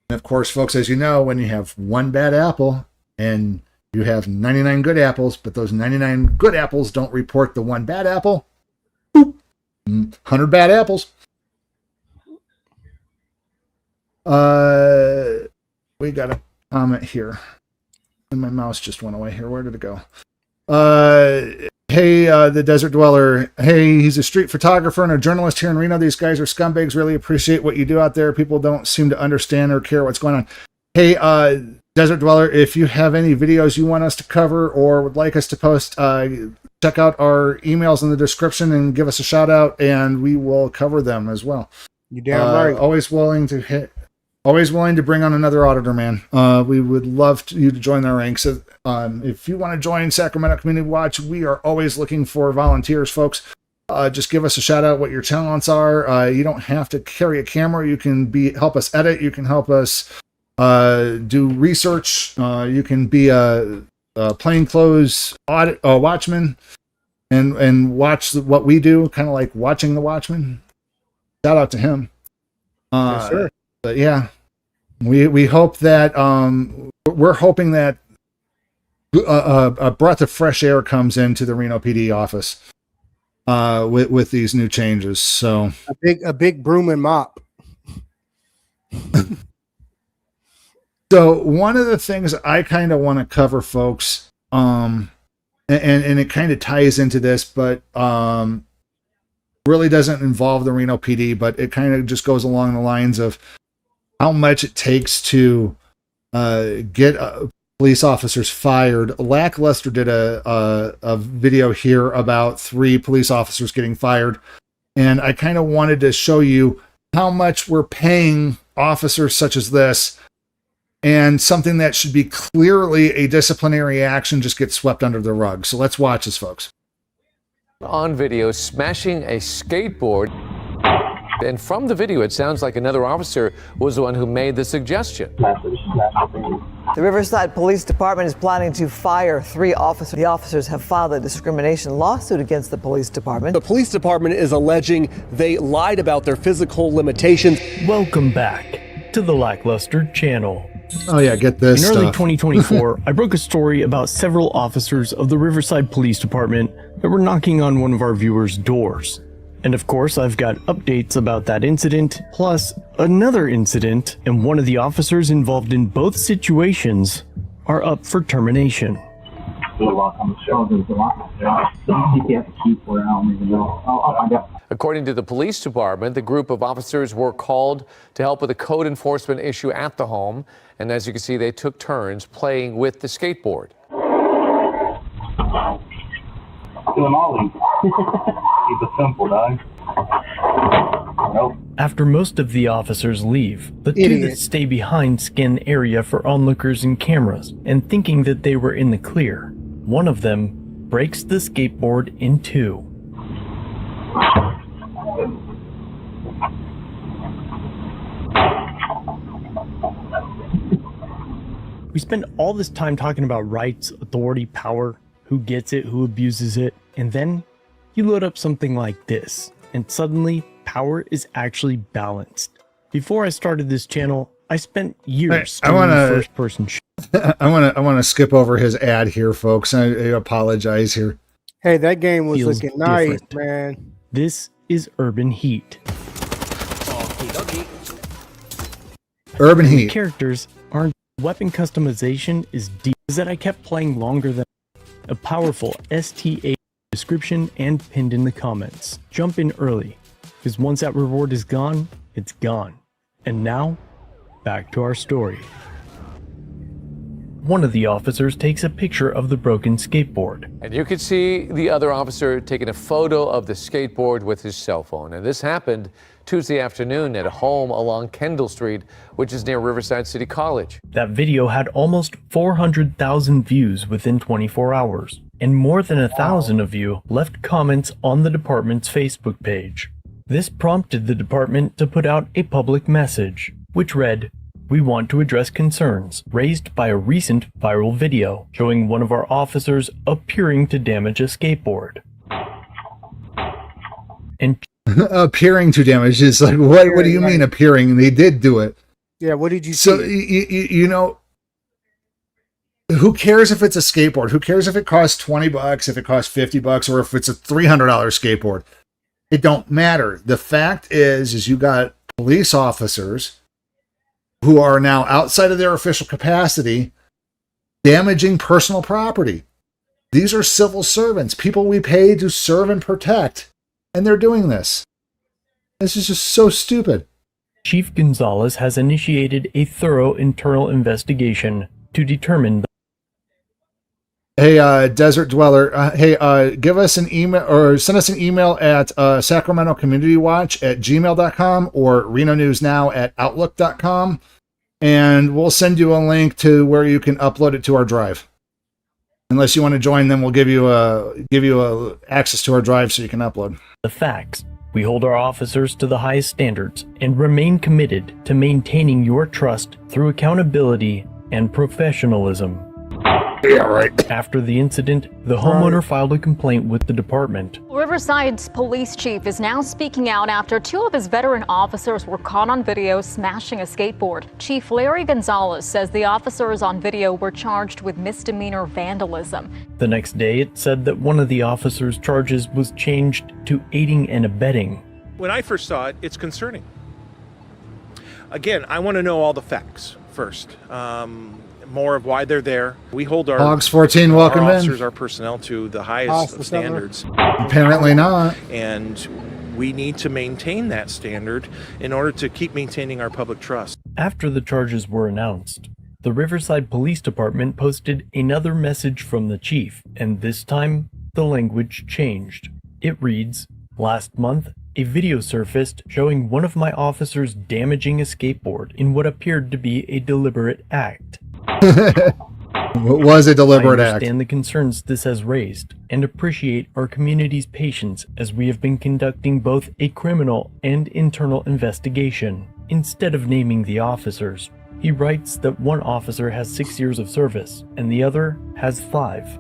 And of course, folks, as you know, when you have one bad apple and you have 99 good apples, but those 99 good apples don't report the one bad apple, boop, 100 bad apples. We got a comment here. And my mouse just went away here. Where did it go? Hey, the Desert Dweller. Hey, he's a street photographer and a journalist here in Reno. These guys are scumbags. Really appreciate what you do out there. People don't seem to understand or care what's going on. Hey, Desert Dweller, if you have any videos you want us to cover or would like us to post, check out our emails in the description and give us a shout out, and we will cover them as well. You damn right. Always willing to bring on another auditor, man. We would love you to join our ranks. If you want to join Sacramento Community Watch, we are always looking for volunteers, folks. Just give us a shout out what your talents are. You don't have to carry a camera. You can help us edit. You can help us do research. You can be a plainclothes watchman and watch what we do, kind of like watching the Watchmen. Shout out to him. Yes, sir. But yeah, we hope that we're hoping that a breath of fresh air comes into the Reno PD office with these new changes. So a big broom and mop. So one of the things I kind of want to cover, folks, and it kind of ties into this, but really doesn't involve the Reno PD, but it kind of just goes along the lines of how much it takes to get police officers fired. Lackluster did a video here about 3 police officers getting fired, and I kind of wanted to show you how much we're paying officers such as this, and something that should be clearly a disciplinary action just gets swept under the rug. So let's watch this, folks. On video smashing a skateboard. And from the video, it sounds like another officer was the one who made the suggestion. The Riverside Police Department is planning to fire 3 officers. The officers have filed a discrimination lawsuit against the police department. The police department is alleging they lied about their physical limitations. Welcome back to the Lackluster channel. Oh yeah, get this In early stuff. 2024, I broke a story about several officers of the Riverside Police Department that were knocking on one of our viewers' doors. And of course, I've got updates about that incident, plus another incident, and one of the officers involved in both situations are up for termination. According to the police department, the group of officers were called to help with a code enforcement issue at the home. And as you can see, they took turns playing with the skateboard. Keep it simple, dog. Nope. After most of the officers leave, the two that stay behind scan the area for onlookers and cameras, and thinking that they were in the clear, one of them breaks the skateboard in two. We spend all this time talking about rights, authority, power, who gets it, who abuses it, and then you load up something like this, and suddenly power is actually balanced. Before I started this channel, I spent years streaming first-person I want to skip over his ad here, folks. I apologize here. Hey, that game was Feels looking nice, different. man. This is Urban Heat. Urban The Heat. characters aren't. Weapon customization is deep. Is that I kept playing longer than a powerful STA description and pinned in the comments. Jump in early, because once that reward is gone, it's gone. And now, back to our story. One of the officers takes a picture of the broken skateboard. And you can see the other officer taking a photo of the skateboard with his cell phone. And this happened Tuesday afternoon at a home along Kendall Street, which is near Riverside City College. That video had almost 400,000 views within 24 hours, and more than 1,000 of you left comments on the department's Facebook page. This prompted the department to put out a public message, which read, "We want to address concerns raised by a recent viral video showing one of our officers appearing to damage a skateboard." And appearing to damage is like, what do you mean appearing? They did do it. Yeah, what did you So, see? you know, who cares if it's a skateboard? Who cares if it costs $20, if it costs $50, or if it's a $300 skateboard? It don't matter. The fact is you got police officers who are now outside of their official capacity damaging personal property. These are civil servants, people we pay to serve and protect, and they're doing this. This is just so stupid. Chief Gonzalez has initiated a thorough internal investigation to determine. Hey, Desert Dweller, give us an email or send us an email at Sacramento Community Watch at gmail.com or Reno News Now at outlook.com, and we'll send you a link to where you can upload it to our drive. Unless you want to join, then we'll give you access to our drive so you can upload the facts. We hold our officers to the highest standards and remain committed to maintaining your trust through accountability and professionalism. Yeah, right. After the incident, the homeowner filed a complaint with the department. Riverside's police chief is now speaking out after two of his veteran officers were caught on video smashing a skateboard. Chief Larry Gonzalez says the officers on video were charged with misdemeanor vandalism. The next day, it said that one of the officers' charges was changed to aiding and abetting. When I first saw it, it's concerning. Again, I want to know all the facts first. More of why they're there. We hold our Hogs 14, welcome our in. officers, our personnel to the highest of standards. Apparently not. And we need to maintain that standard in order to keep maintaining our public trust. After the charges were announced, the Riverside Police Department posted another message from the chief, and this time the language changed. It reads, "Last month, a video surfaced showing one of my officers damaging a skateboard in what appeared to be a deliberate act. What was a deliberate I act? understand the concerns this has raised and appreciate our community's patience as we have been conducting both a criminal and internal investigation instead of naming the officers." He writes that one officer has 6 years of service and the other has 5.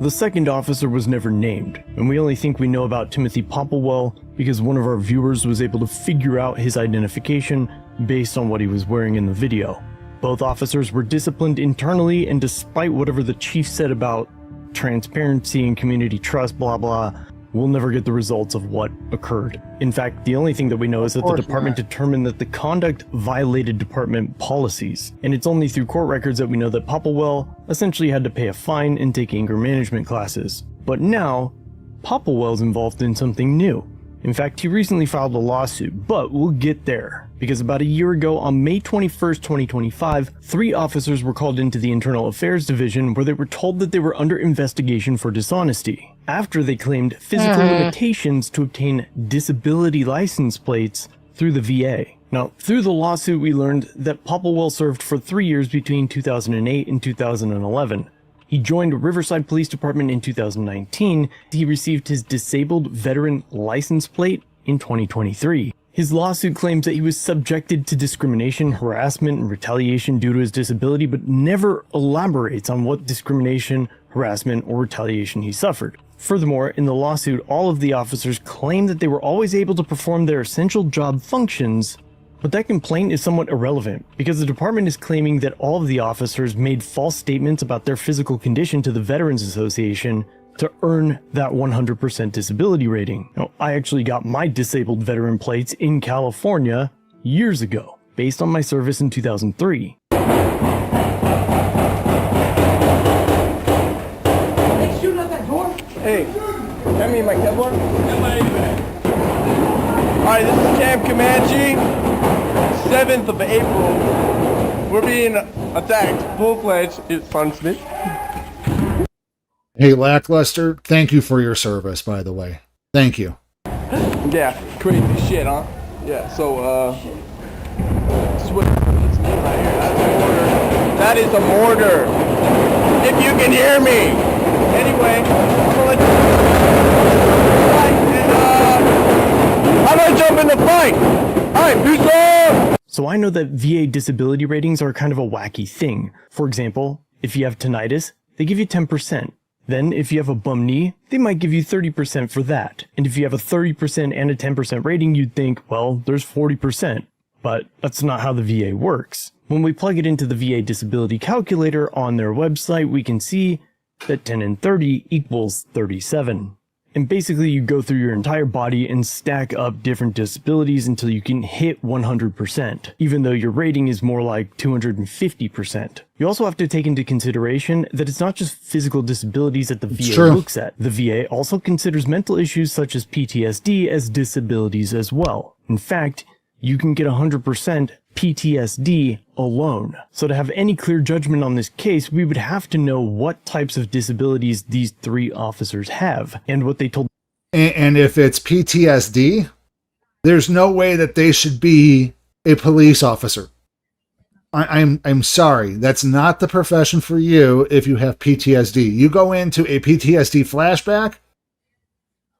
The second officer was never named, and we only think we know about Timothy Popplewell because one of our viewers was able to figure out his identification based on what he was wearing in the video. Both officers were disciplined internally, and despite whatever the chief said about transparency and community trust, blah blah, we'll never get the results of what occurred. In fact, the only thing that we know is that the department determined that the conduct violated department policies, and it's only through court records that we know that Popplewell essentially had to pay a fine and take anger management classes. But now, Popplewell's involved in something new. In fact, he recently filed a lawsuit, but we'll get there, because about a year ago, on May 21st, 2025, 3 officers were called into the Internal Affairs Division where they were told that they were under investigation for dishonesty, after they claimed physical limitations to obtain disability license plates through the VA. Now, through the lawsuit, we learned that Popplewell served for 3 years between 2008 and 2011. He joined Riverside Police Department in 2019. He received his disabled veteran license plate in 2023. His lawsuit claims that he was subjected to discrimination, harassment, and retaliation due to his disability, but never elaborates on what discrimination, harassment, or retaliation he suffered. Furthermore, in the lawsuit, all of the officers claim that they were always able to perform their essential job functions, but that complaint is somewhat irrelevant, because the department is claiming that all of the officers made false statements about their physical condition to the Veterans Association to earn that 100% disability rating. Now, I actually got my disabled veteran plates in California years ago, based on my service in 2003. Hey, shoot out that door! Hey, hand me my Kevlar. Alright, this is Camp Comanche. 7th of April. We're being attacked. Full-fledged punishment. Hey, Lackluster, thank you for your service, by the way. Thank you. Yeah, crazy shit, huh? Yeah, so, this is what it's me right here. That's a mortar. That is a mortar. If you can hear me. Anyway, I'm gonna let you... I'm gonna jump in the fight. Alright, peace out! So I know that VA disability ratings are kind of a wacky thing. For example, if you have tinnitus, they give you 10%. Then if you have a bum knee, they might give you 30% for that. And if you have a 30% and a 10% rating, you'd think, well, there's 40%. But that's not how the VA works. When we plug it into the VA disability calculator on their website, we can see that 10 and 30 equals 37. And basically you go through your entire body and stack up different disabilities until you can hit 100%, even though your rating is more like 250%. You also have to take into consideration that it's not just physical disabilities that the VA looks at. The VA also considers mental issues such as PTSD as disabilities as well. In fact, you can get 100% PTSD alone. So to have any clear judgment on this case, we would have to know what types of disabilities these 3 officers have and what they told. And if it's PTSD, there's no way that they should be a police officer. I'm sorry. That's not the profession for you if you have PTSD. You go into a PTSD flashback,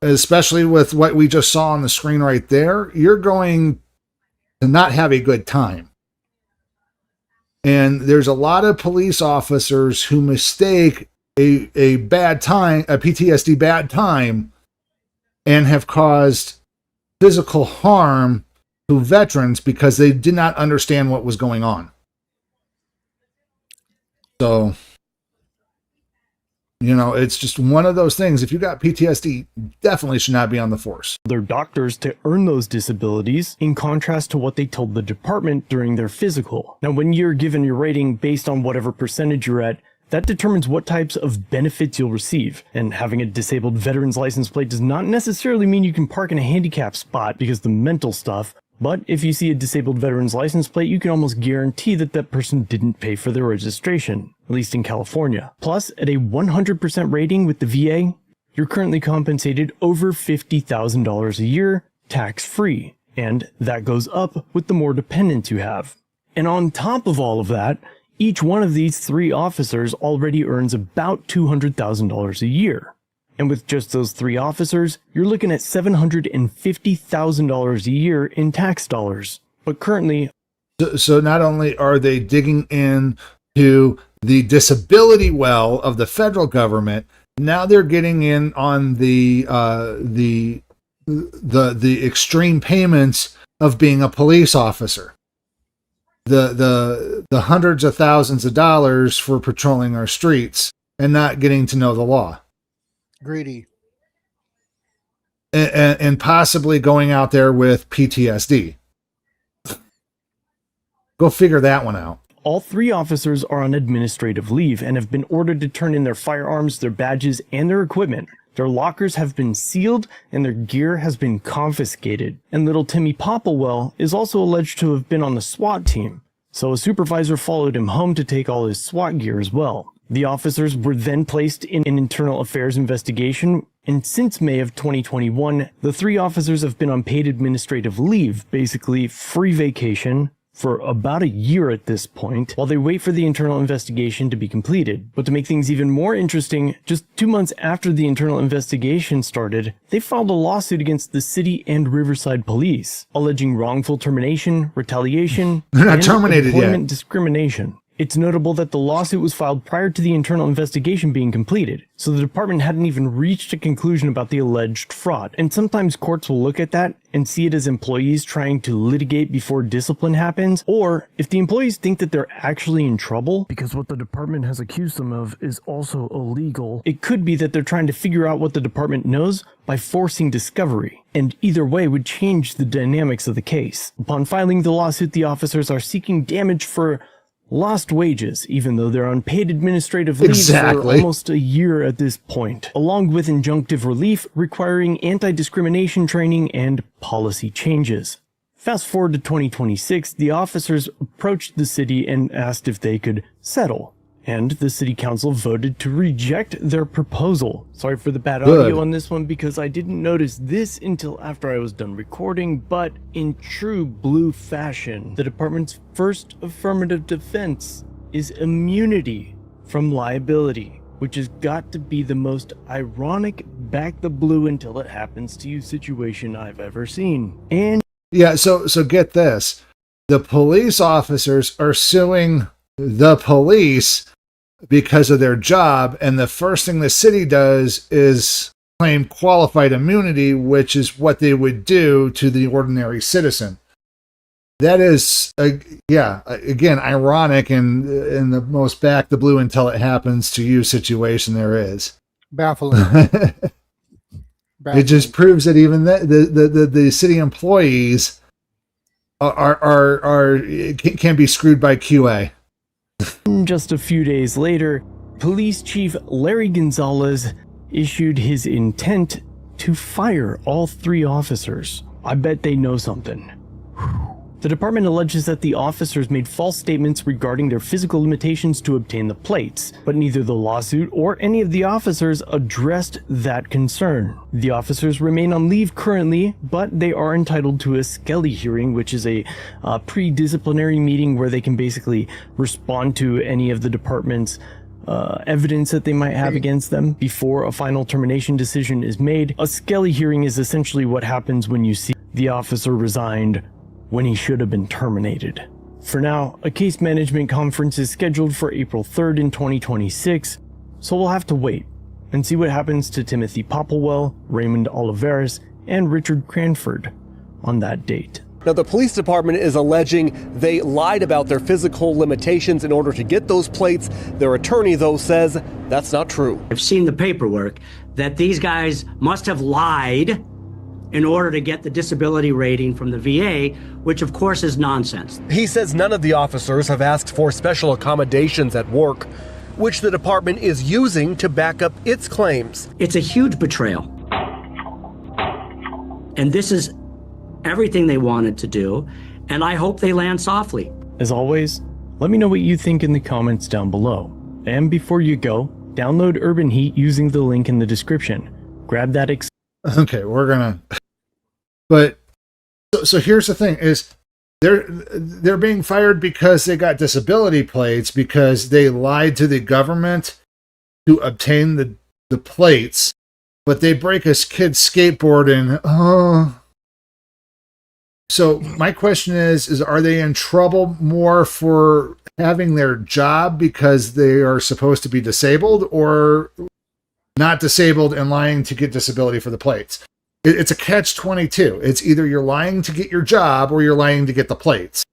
especially with what we just saw on the screen right there, you're going to not have a good time. And there's a lot of police officers who mistake a bad time, a PTSD bad time, and have caused physical harm to veterans because they did not understand what was going on. So, you know, it's just one of those things. If you got PTSD, definitely should not be on the force. Their doctors to earn those disabilities, in contrast to what they told the department during their physical. Now, when you're given your rating based on whatever percentage you're at, that determines what types of benefits you'll receive. And having a disabled veteran's license plate does not necessarily mean you can park in a handicap spot because the mental stuff. But if you see a disabled veteran's license plate, you can almost guarantee that that person didn't pay for their registration, at least in California. Plus, at a 100% rating with the VA, you're currently compensated over $50,000 a year, tax-free. And that goes up with the more dependents you have. And on top of all of that, each one of these 3 officers already earns about $200,000 a year. And with just those 3 officers, you're looking at $750,000 a year in tax dollars. But currently... So not only are they digging into the disability well of the federal government, now they're getting in on the extreme payments of being a police officer. the hundreds of thousands of dollars for patrolling our streets and not getting to know the law. Greedy. And possibly going out there with PTSD. Go figure that one out. All 3 officers are on administrative leave and have been ordered to turn in their firearms, their badges, and their equipment. Their lockers have been sealed and their gear has been confiscated. And little Timmy Popplewell is also alleged to have been on the SWAT team, so a supervisor followed him home to take all his SWAT gear as well. The officers were then placed in an internal affairs investigation, and since May of 2021, the 3 officers have been on paid administrative leave, basically free vacation, for about a year at this point, while they wait for the internal investigation to be completed. But to make things even more interesting, just 2 months after the internal investigation started, they filed a lawsuit against the city and Riverside police, alleging wrongful termination, retaliation, They're not and terminated employment yet. discrimination. It's notable that the lawsuit was filed prior to the internal investigation being completed, so the department hadn't even reached a conclusion about the alleged fraud. And sometimes courts will look at that and see it as employees trying to litigate before discipline happens, or if the employees think that they're actually in trouble because what the department has accused them of is also illegal, it could be that they're trying to figure out what the department knows by forcing discovery, and either way would change the dynamics of the case. Upon filing the lawsuit, the officers are seeking damage for lost wages, even though they're on paid administrative leave for almost a year at this point, along with injunctive relief requiring anti-discrimination training and policy changes. Fast forward to 2026, the officers approached the city and asked if they could settle, and the city council voted to reject their proposal. Sorry for the bad audio on this one because I didn't notice this until after I was done recording, but in true blue fashion, the department's first affirmative defense is immunity from liability, which has got to be the most ironic back the blue until it happens to you situation I've ever seen. And yeah, so get this. The police officers are suing the police because of their job, and the first thing the city does is claim qualified immunity, which is what they would do to the ordinary citizen. That is, again, ironic and in the most back the blue until it happens to you situation there is. Baffling. It just proves that even the city employees can be screwed by QA. Just a few days later, Police Chief Larry Gonzalez issued his intent to fire all 3 officers. I bet they know something. The department alleges that the officers made false statements regarding their physical limitations to obtain the plates, but neither the lawsuit or any of the officers addressed that concern. The officers remain on leave currently, but they are entitled to a Skelly hearing, which is a pre-disciplinary meeting where they can basically respond to any of the department's evidence that they might have against them before a final termination decision is made. A Skelly hearing is essentially what happens when you see the officer resigned when he should have been terminated. For now, a case management conference is scheduled for April 3rd in 2026, so we'll have to wait and see what happens to Timothy Popplewell, Raymond Oliveras, and Richard Cranford on that date. Now, the police department is alleging they lied about their physical limitations in order to get those plates. Their attorney, though, says that's not true. I've seen the paperwork that these guys must have lied in order to get the disability rating from the VA, which of course is nonsense. He says none of the officers have asked for special accommodations at work, which the department is using to back up its claims. It's a huge betrayal. And this is everything they wanted to do, and I hope they land softly. As always, let me know what you think in the comments down below. And before you go, download Urban Heat using the link in the description. Grab that Okay, but so here's the thing is they're being fired because they got disability plates because they lied to the government to obtain the plates, but they break a kid's skateboard and so my question is are they in trouble more for having their job because they are supposed to be disabled, or not disabled and lying to get disability for the plates? It's a catch-22. It's either you're lying to get your job or you're lying to get the plates.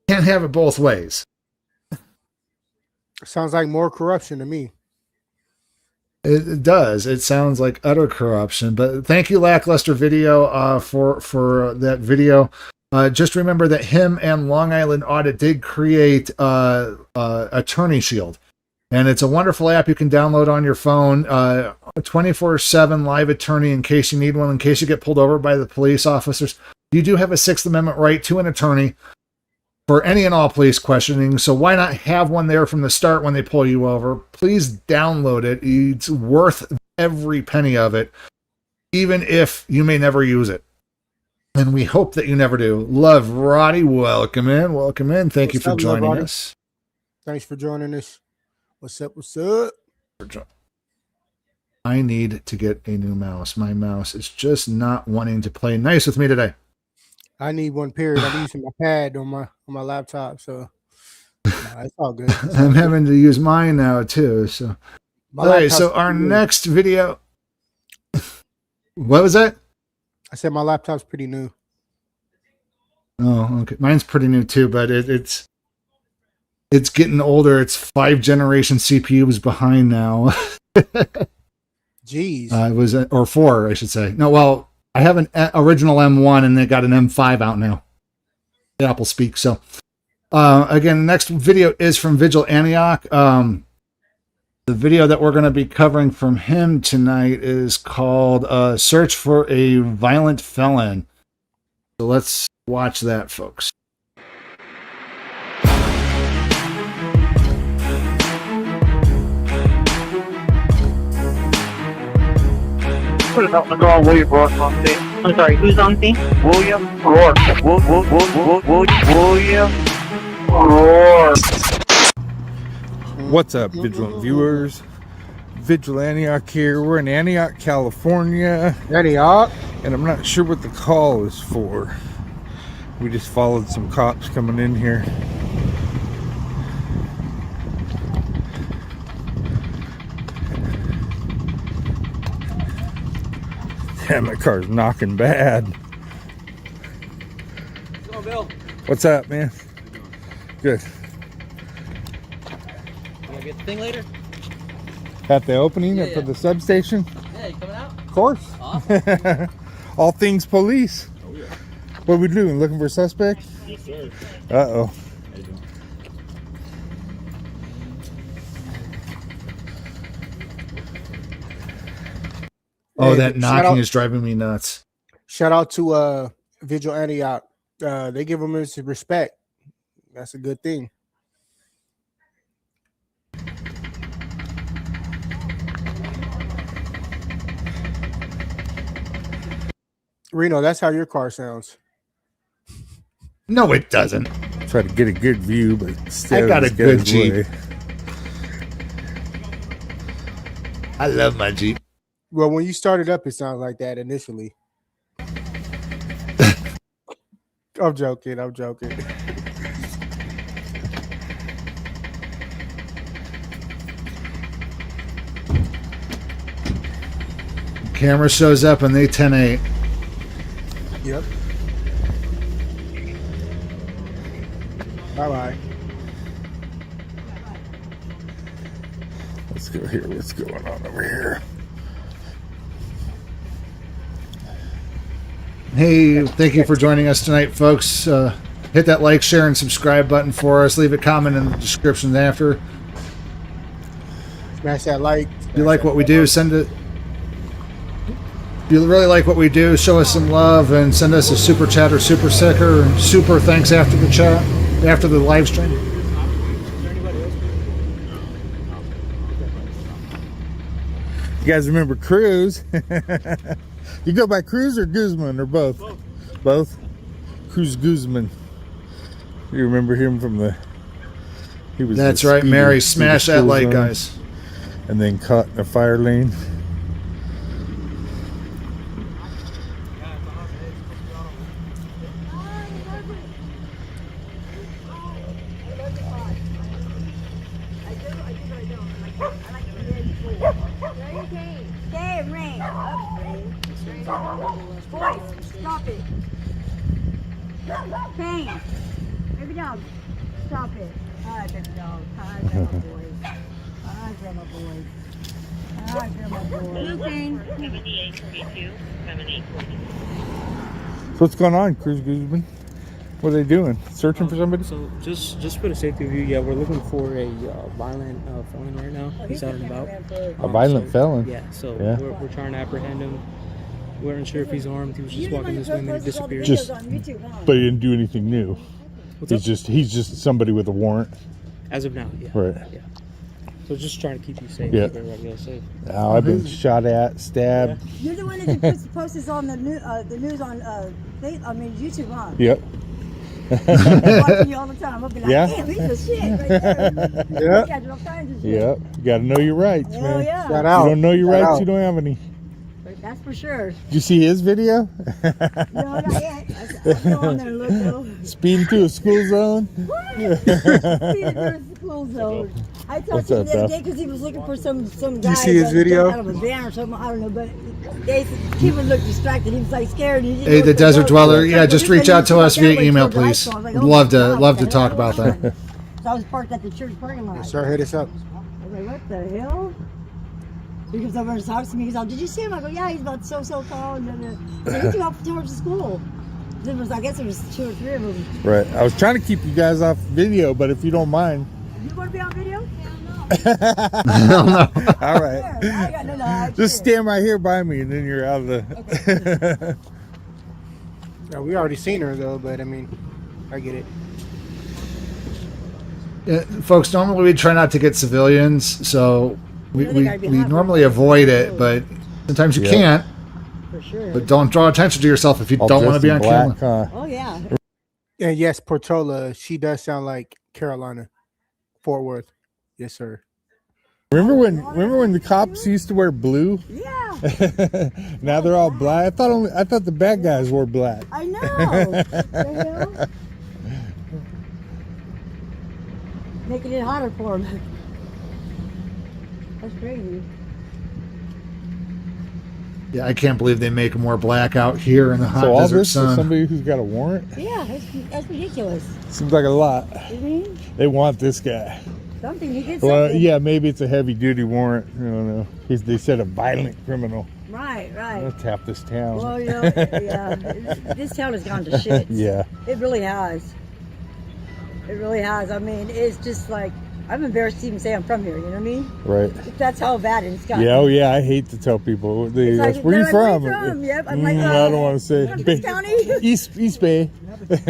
Can't have it both ways. Sounds like more corruption to me. It does. It sounds like utter corruption. But thank you, Lackluster Video, for that video. Just remember that him and Long Island Audit did create Attorney Shield. And it's a wonderful app you can download on your phone. 24/7 live attorney in case you need one, in case you get pulled over by the police officers. You do have a 6th Amendment right to an attorney for any and all police questioning. So why not have one there from the start when they pull you over? Please download it. It's worth every penny of it, even if you may never use it. And we hope that you never do. Love, Roddy. Welcome in. Welcome in. Thank you for joining us. Thanks for joining us. What's up? What's up? I need to get a new mouse. My mouse is just not wanting to play nice with me today. I need one, period. I'm using my pad on my laptop, so it's all good. I'm having to use mine now too. So, all right. So our next video. What was that? I said my laptop's pretty new. Oh, okay. Mine's pretty new too, but it's getting older. It's 5 generation CPUs behind now. Jeez. It was or 4, I should say. No, well, I have an original M1 and they got an M5 out now. Apple speak. So, again, the next video is from Vigil Antioch. The video that we're going to be covering from him tonight is called Search for a Violent Felon. So let's watch that, folks. Put it up and go on William Rourke on scene. I'm sorry, who's on scene? William Rourke. William Rourke. What's up, Vigilant viewers? Vigil Antioch here. We're in Antioch, California. Antioch. And I'm not sure what the call is for. We just followed some cops coming in here. Damn, that car's knocking bad. What's going on, Bill? What's up, man? Good. You gonna get the thing later? At the opening Yeah. for the substation? Yeah, you coming out? Of course. Awesome. All things police. Oh, yeah. What are we doing? Looking for a suspect? Yes, sir. Uh-oh. How you doing? Oh, that knocking is driving me nuts. Shout out to Vigil Antioch. They give him his respect. That's a good thing. Reno, that's how your car sounds. No, it doesn't. Try to get a good view, but still I got a just good his Jeep. way. I love my Jeep. Well, when you started up, it sounds like that initially. I'm joking. I'm joking. Camera shows up and they 10-8. Yep. Bye-bye. Let's go here. What's going on over here? Hey, thank you for joining us tonight, folks. Hit that like, share, and subscribe button for us. Leave a comment in the description after. Smash that like. If you like what we do, send it. If you really like what we do, show us some love and send us a super chat or super sticker or super thanks after the chat, after the live stream. You guys remember Cruz? You go by Cruz or Guzman or both? Both? Cruz Guzman. You remember him from the... He was That's the right, speeder- Mary. speeder Smash that school like, zone, guys. And then caught in a fire lane. Boys, stop it. Pain. me down. Stop it. Hi, baby dog. Hi, grandma boy. Hi, grandma boy. Hi, grandma boy. Looking. 7842, 7842. So what's going on, Cruz Guzman? What are they doing? Searching for somebody? So just for the safety of you, yeah, we're looking for a violent felon right now. He's out and about. A violent felon? Yeah. So Yeah. We're trying to apprehend him. We weren't sure if he's armed. He was just walking this way and then he disappeared. Just, but he didn't do anything new. He's just somebody with a warrant. As of now, yeah. Right. Yeah. So just trying to keep you safe. Yeah. Keep everybody else safe. Oh, I've been shot at, stabbed. You're the one that just posts this on the news on YouTube, huh? Yep. I'm watching you all the time. I'll be like, Yeah. damn, he's a shit right there. Yep. Got all kinds of shit. Yep. You got to know your rights, Hell man. yeah. Shout out. You don't know your rights, you don't have any. That's for sure. Did you see his video? No, not yet. I'll go on there and look though. Speeding through a school zone? Speeding through a school zone. I talked What's to him up, the other pal? day because he was looking for some guy. Did you see his that video? jumped out of a van or something. I don't know, but he would look distracted. He was like scared. Hey, the Desert Dweller. Yeah, just reach out to us via email, please. We'd love to talk about that. So I was parked at the church parking lot. Sir, hit us up. I was like, what the hell? He comes over and talks to me. He's like, did you see him? I go, yeah, he's about so tall. And then he took off towards the school. I guess there was 2 or 3 of them. Right. I was trying to keep you guys off video, but if you don't mind. You want to be on video? Hell no. All right. I got no Just stand right here by me, and then you're out of the. Yeah, we already seen her though, but I mean, I get it. Folks, normally we try not to get civilians, so we normally avoid it, but sometimes you can't. For sure. But don't draw attention to yourself if you don't want to be on camera. Oh, yeah. And yes, Portola, she does sound like Carolina, Fort Worth. Yes, sir. Remember when the cops used to wear blue? Yeah. Now they're all black. I thought the bad guys wore black. I know. The hell? Making it hotter for them. That's crazy. Yeah, I can't believe they make them wear black out here in the hot So all desert this for sun. somebody who's got a warrant? Yeah, that's ridiculous. Seems like a lot. Mhm. They want this guy. Something, he did Well, something. yeah, maybe it's a heavy-duty warrant. I don't know. They said a violent criminal. Right. Let's tap this town. Well, you know, yeah, this town has gone to shit. Yeah. It really has. It really has. I mean, it's just like, I'm embarrassed to even say I'm from here, you know what I mean? Right. That's how bad it's gotten. Yeah, oh yeah, I hate to tell people. They It's ask, like, where you they're like, from? "Where you from?" Yep, I'm like, I don't want to say. from this county? East Bay. That's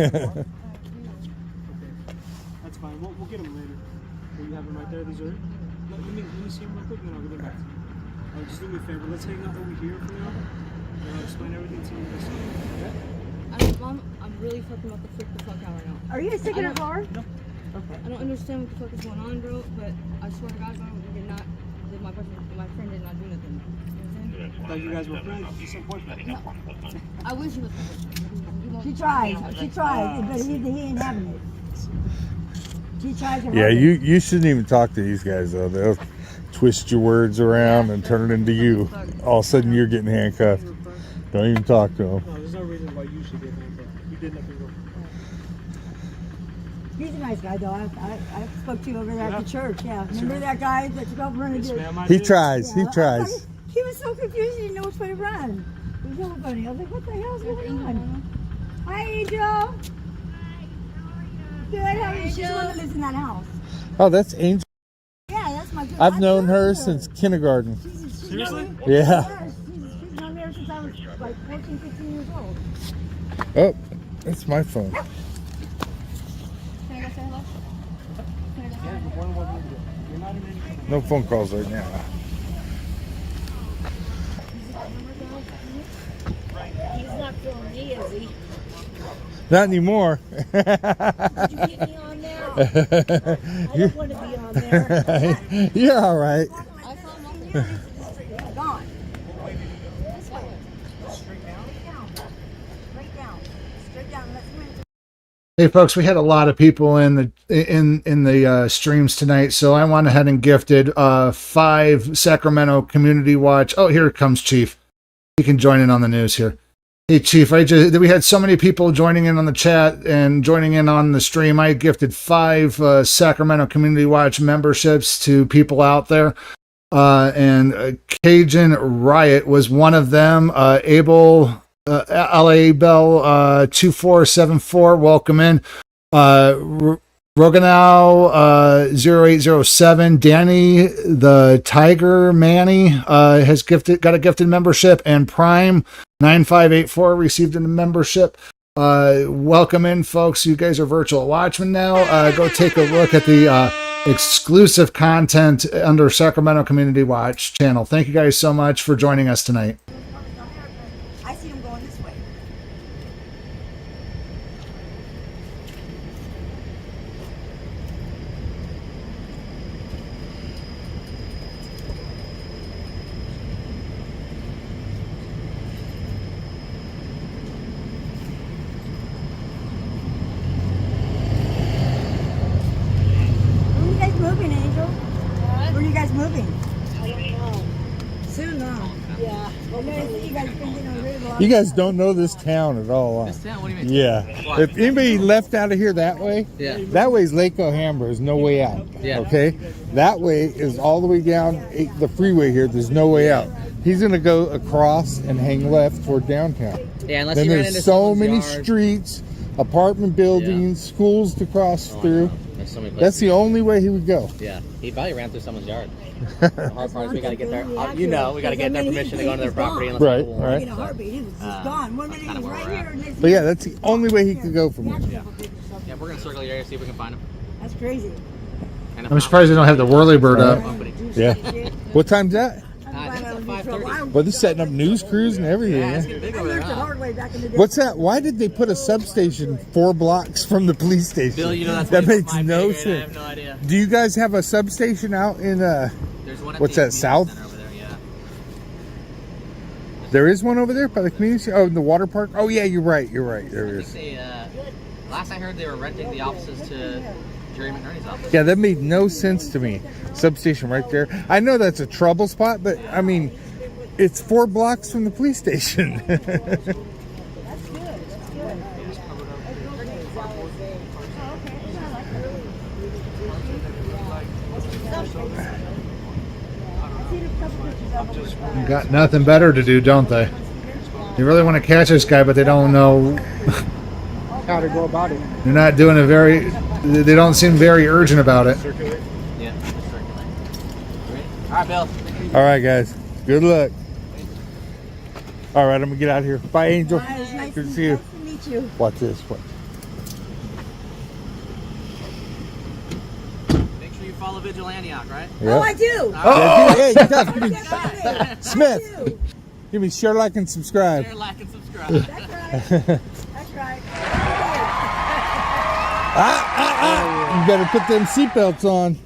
fine. We'll get him later. You have him right there. These are. Let me see him real quick, and then I'll get him back to you. Just do me a favor. Let's hang out over here for now. And I'll explain everything to you. Okay? I'm really fucking about to freak the fuck out right now. Are you sick in a car? No. Okay. I don't understand what the fuck is going on, bro, but I swear to God, bro, we did not, my friend did not do nothing. You know what I'm saying? I thought you guys were friends. You said boyfriend. No. I wish he was my She tried, but he ain't having it. She tried to Yeah, you shouldn't even talk to these guys though. They'll twist your words around and turn it into you. All of a sudden, you're getting handcuffed. Don't even talk to them. No, there's no reason why you should get handcuffed. You did nothing wrong. He's a nice guy, though. I spoke to you over there at the church. Yeah, remember that guy that took off running? He tries. He tries. He was so confused. He didn't know which way to run. It was so funny. I was like, "What the hell's going on?" Hi, Angel. Hi. Good. How are you? She's the one that lives in that house. Oh, that's Angel. Yeah, that's my. I've known her since kindergarten. Seriously? Yeah. She's known me ever since I was like 14, 15 years old. Oh, that's my phone. Can I go say hello? Can I go say hello? No phone calls right now. He's not feeling me, is he? Not anymore. Did you get me on there? I don't want to be on there. You're all right. I saw him on there. He's gone. This way. Straight down. Straight down. Straight down. Let's win. Hey folks, we had a lot of people in the streams tonight, so I went ahead and gifted 5 Sacramento Community Watch. Oh, here comes Chief. He can join in on the news here. Hey, Chief, we had so many people joining in on the chat and joining in on the stream. I gifted 5 Sacramento Community Watch memberships to people out there. And Cajun Riot was one of them. Abel, LA Bell 2474, welcome in. Roganow 0807, Danny the Tiger Manny has got a gifted membership, and Prime 9584 received a membership. Welcome in, folks. You guys are virtual watchmen now. Go take a look at the exclusive content under Sacramento Community Watch channel. Thank you guys so much for joining us tonight. I see him going this way. When are you guys moving, Angel? When are you guys moving? I don't know. Soon, huh? Yeah. Well, you guys been getting rid of a lot You of guys stuff. don't know this town at all. This town? What do you mean? Yeah. If anybody left out of here that way, that way is Lake Alhambra. There's no way out. Yeah. Okay? That way is all the way down the freeway here. There's no way out. He's going to go across and hang left toward downtown. Yeah, unless Then you ran there's into so someone's many yard. streets, apartment buildings, schools to cross through. There's so many That's the only way he would go. Yeah, he probably ran through someone's yard. The hard part is we got to get their, we got to get their permission to go into their property. Unless Right, people right. In a heartbeat, he was just gone. One minute he was right here, and next But yeah, that's the only way he could go from here. Yeah, we're gonna circle the area, see if we can find him. That's crazy. And if I'm not, surprised they don't have the whirlybird up. Yeah. What time's that? I think it's like 5:30. Well, they're setting up news crews and everything. Yeah, it's Yeah. getting big I over there. learned the Huh? hard way back in the day. What's that? Why did they put a substation 4 blocks from the police station? Bill, you know that's that way makes above my no pay grade. I sense. have no idea. Do you guys have a substation out in There's one at what's the that, community south? center over there, yeah. There is one over there by the community. Oh, in the water park. Oh yeah, you're right. You're right. There I is. think they, last I heard, they were renting the offices to Jerry McNerney's office. Yeah, that made no sense to me. Substation right there. I know that's a trouble spot, but I mean, it's 4 blocks from the police station. Got nothing better to do, don't they? They really want to catch this guy, but they don't know. How to go about it. They're not doing a very. They don't seem very urgent about it. Yeah, circulate. All right, Bill. All right, guys. Good luck. All right, I'm gonna get out of here. Bye, Angel. Bye, it was nice Good to see you. to meet you. Watch this. Watch. Make sure you follow Vigil Antioch, right? Oh, I do. Yeah, hey, give me, I Smith. Give me share, like, and subscribe. Share, like, and subscribe. That's right. That's right. You better put them seatbelts on.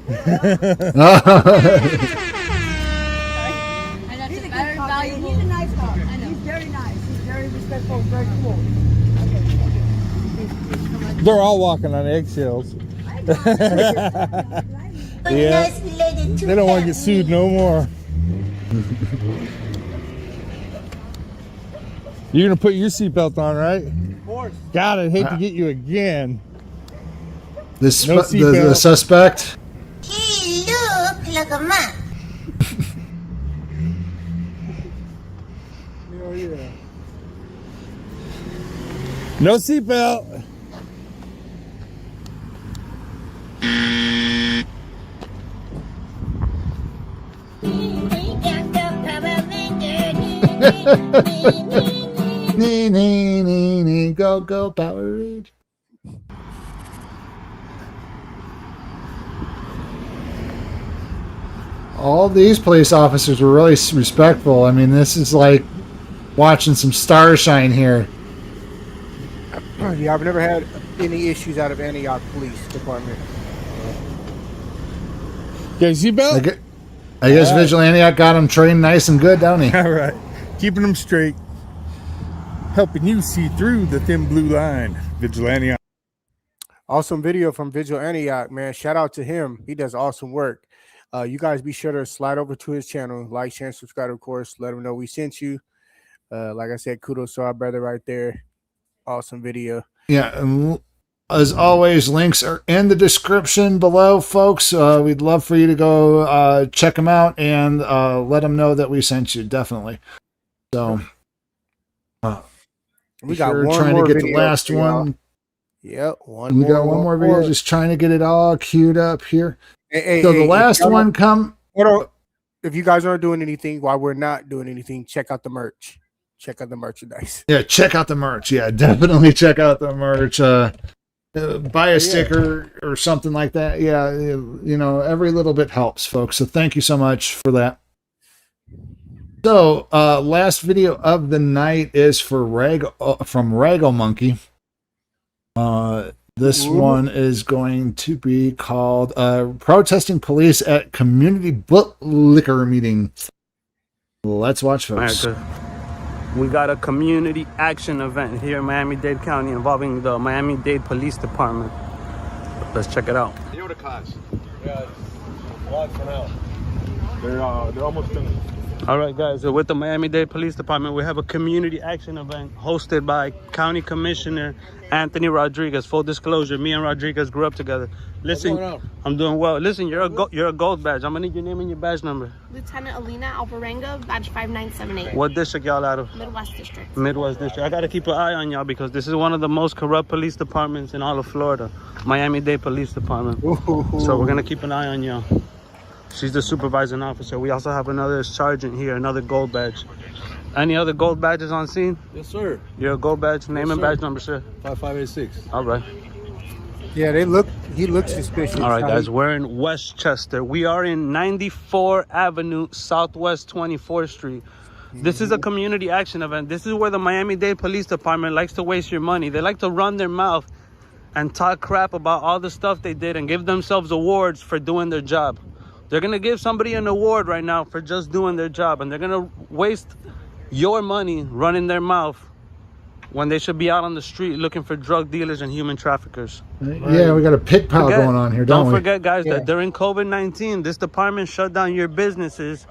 He's a good cop. He's a nice cop. He's very nice. He's very respectful, very cool. They're all walking on eggshells. Yeah. They don't want to get sued no more. You're gonna put your seatbelt on, right? Of course. God, I'd hate to get you again. The seatbelt. suspect. He looked like a man. Oh, yeah. No seatbelt. Nee, nee, nee, nee, go, Power Rangers. All these police officers were really respectful. I mean, this is like watching some stars shine here. Yeah, I've never had any issues out of Antioch Police Department. Okay, seatbelt? I guess Vigilante got him trained nice and good, don't he? All right. Keeping them straight. Helping you see through the thin blue line. Vigilante. Awesome video from Vigil Antioch, man. Shout out to him. He does awesome work. You guys be sure to slide over to his channel, like, share, and subscribe, of course. Let him know we sent you. Like I said, kudos to our brother right there. Awesome video. Yeah, and as always, links are in the description below, folks. We'd love for you to go check them out and let them know that we sent you, definitely. So we got sure one trying more to get video the last for y'all. one. Yep, We got one more video, just trying to get it all queued up here. Hey, so the last one come. If you guys aren't doing anything while we're not doing anything, check out the merch. Check out the merchandise. Yeah, check out the merch. Yeah, definitely check out the merch. Buy a sticker or something like that. Yeah, you know, every little bit helps, folks. So thank you so much for that. So last video of the night is for from Rago Monkey. This one is going to be called Protesting Police at Community Bootlicker Meeting. Let's watch, folks. We got a community action event here in Miami-Dade County involving the Miami-Dade Police Department. Let's check it out. You know the cops? Yeah, log for now. They're almost finished. All right, guys, so with the Miami-Dade Police Department, we have a community action event hosted by County Commissioner Anthony Rodriguez. Full disclosure, me and Rodriguez grew up together. Listen, I'm doing well. Listen, you're a gold badge. I'm gonna need your name and your badge number. Lieutenant Alina Alvarenga, badge 5978. What district y'all out of? Midwest District. Midwest District. I gotta keep an eye on y'all because this is one of the most corrupt police departments in all of Florida. Miami-Dade Police Department. So we're gonna keep an eye on y'all. She's the supervising officer. We also have another sergeant here, another gold badge. Any other gold badges on scene? Yes, sir. You're a gold badge. Name Yes, and sir. badge number, sir. 5586. All right. Yeah, he looks suspicious. All right, guys, we're in Westchester. We are in 94 Avenue, Southwest 24th Street. This is a community action event. This is where the Miami-Dade Police Department likes to waste your money. They like to run their mouth and talk crap about all the stuff they did and give themselves awards for doing their job. They're going to give somebody an award right now for just doing their job, and they're going to waste your money running their mouth when they should be out on the street looking for drug dealers and human traffickers. Yeah, we got a pig pile going on here, don't we? Don't forget, guys, that during COVID-19, this department shut down your businesses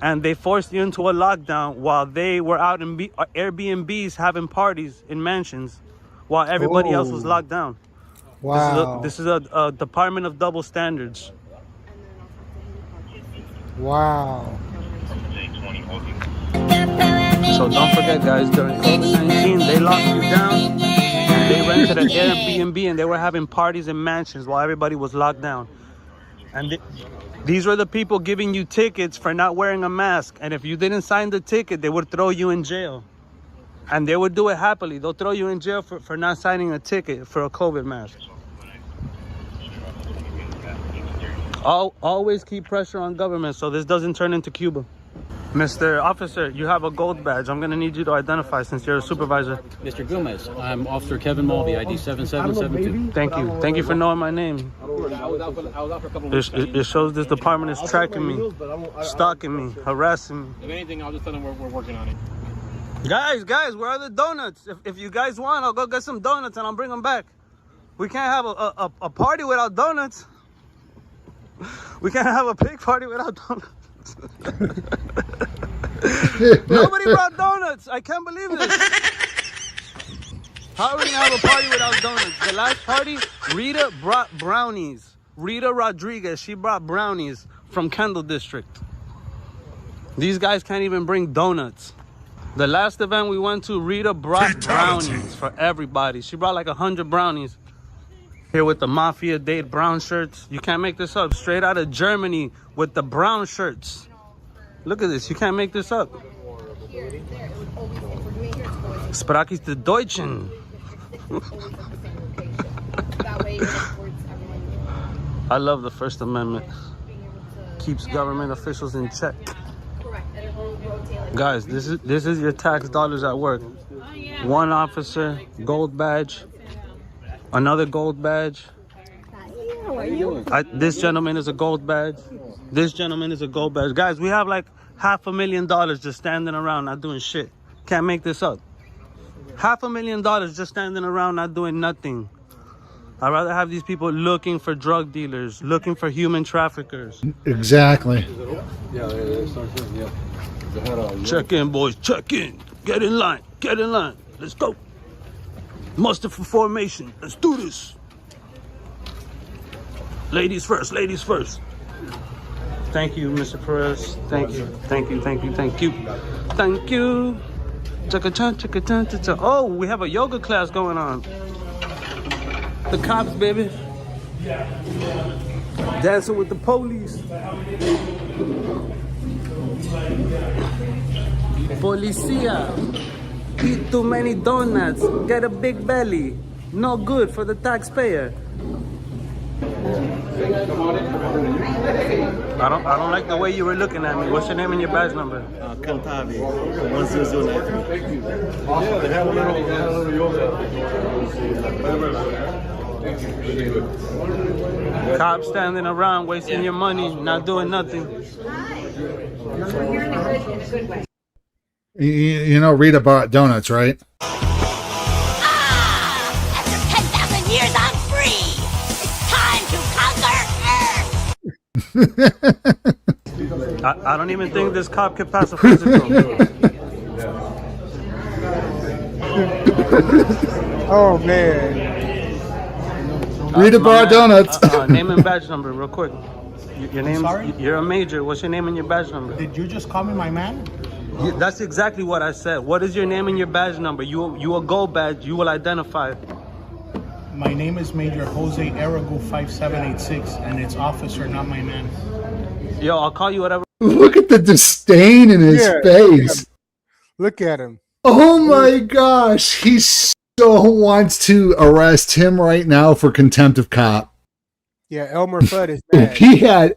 and they forced you into a lockdown while they were out in Airbnbs having parties in mansions while everybody else was locked down. Wow. This is a department of double standards. Wow. So don't forget, guys, during COVID-19, they locked you down and they rented an Airbnb and they were having parties in mansions while everybody was locked down. And these were the people giving you tickets for not wearing a mask. And if you didn't sign the ticket, they would throw you in jail. And they would do it happily. They'll throw you in jail for not signing a ticket for a COVID mask. Always keep pressure on government so this doesn't turn into Cuba. Mr. Officer, you have a gold badge. I'm going to need you to identify since you're a supervisor. Mr. Gomez, I'm Officer Kevin Mulvey, ID 7772. Thank you. Thank you for knowing my name. I was out for a couple of It shows this department is tracking me, stalking me, harassing me. If anything, I'll just tell them we're working on it. Guys, where are the donuts? If you guys want, I'll go get some donuts and I'll bring them back. We can't have a party without donuts. We can't have a pig party without donuts. Nobody brought donuts. I can't believe this. How are we gonna have a party without donuts? The last party, Rita brought brownies. Rita Rodriguez, she brought brownies from Kendall District. These guys can't even bring donuts. The last event we went to, Rita brought brownies for everybody. She brought like 100 brownies. Here with the Mafia Dade brown shirts. You can't make this up. Straight out of Germany with the brown shirts. Look at this. You can't make this up. Sprachis de Deutschen. I love the First Amendment. Keeps government officials in check. Guys, this is your tax dollars at work. One officer, gold badge. Another gold badge. This gentleman is a gold badge. This gentleman is a gold badge. Guys, we have like $500,000 just standing around not doing shit. Can't make this up. $500,000 just standing around not doing nothing. I'd rather have these people looking for drug dealers, looking for human traffickers. Exactly. Yeah. Check in, boys. Check in. Get in line. Get in line. Let's go. Muster for formation. Let's do this. Ladies first. Ladies first. Thank you, Mr. Perez. Thank you. Thank you. Thank you. Thank you. Thank you. Oh, we have a yoga class going on. The cops, baby. Dancing with the police. Policia. Eat too many donuts. Get a big belly. No good for the taxpayer. I don't like the way you were looking at me. What's your name and your badge number? Cantavi, 10093. Yeah, they have a little yoga. Cops standing around wasting your money, not doing nothing. You know Rita bought donuts, right? After 10,000 years, I'm free. It's time to conquer Earth. I don't even think this cop could pass a physical. Oh man. Rita bought donuts. Name and badge number, real quick. Your name. Sorry? You're a major. What's your name and your badge number? Did you just call me my man? That's exactly what I said. What is your name and your badge number? You a gold badge. You will identify. My name is Major Jose Arago 5786, and it's officer, not my man. Yo, I'll call you whatever. Look at the disdain in his face. Look at him. Oh my gosh. He so wants to arrest him right now for contempt of cop. Yeah, Elmer Fudd is mad. If he had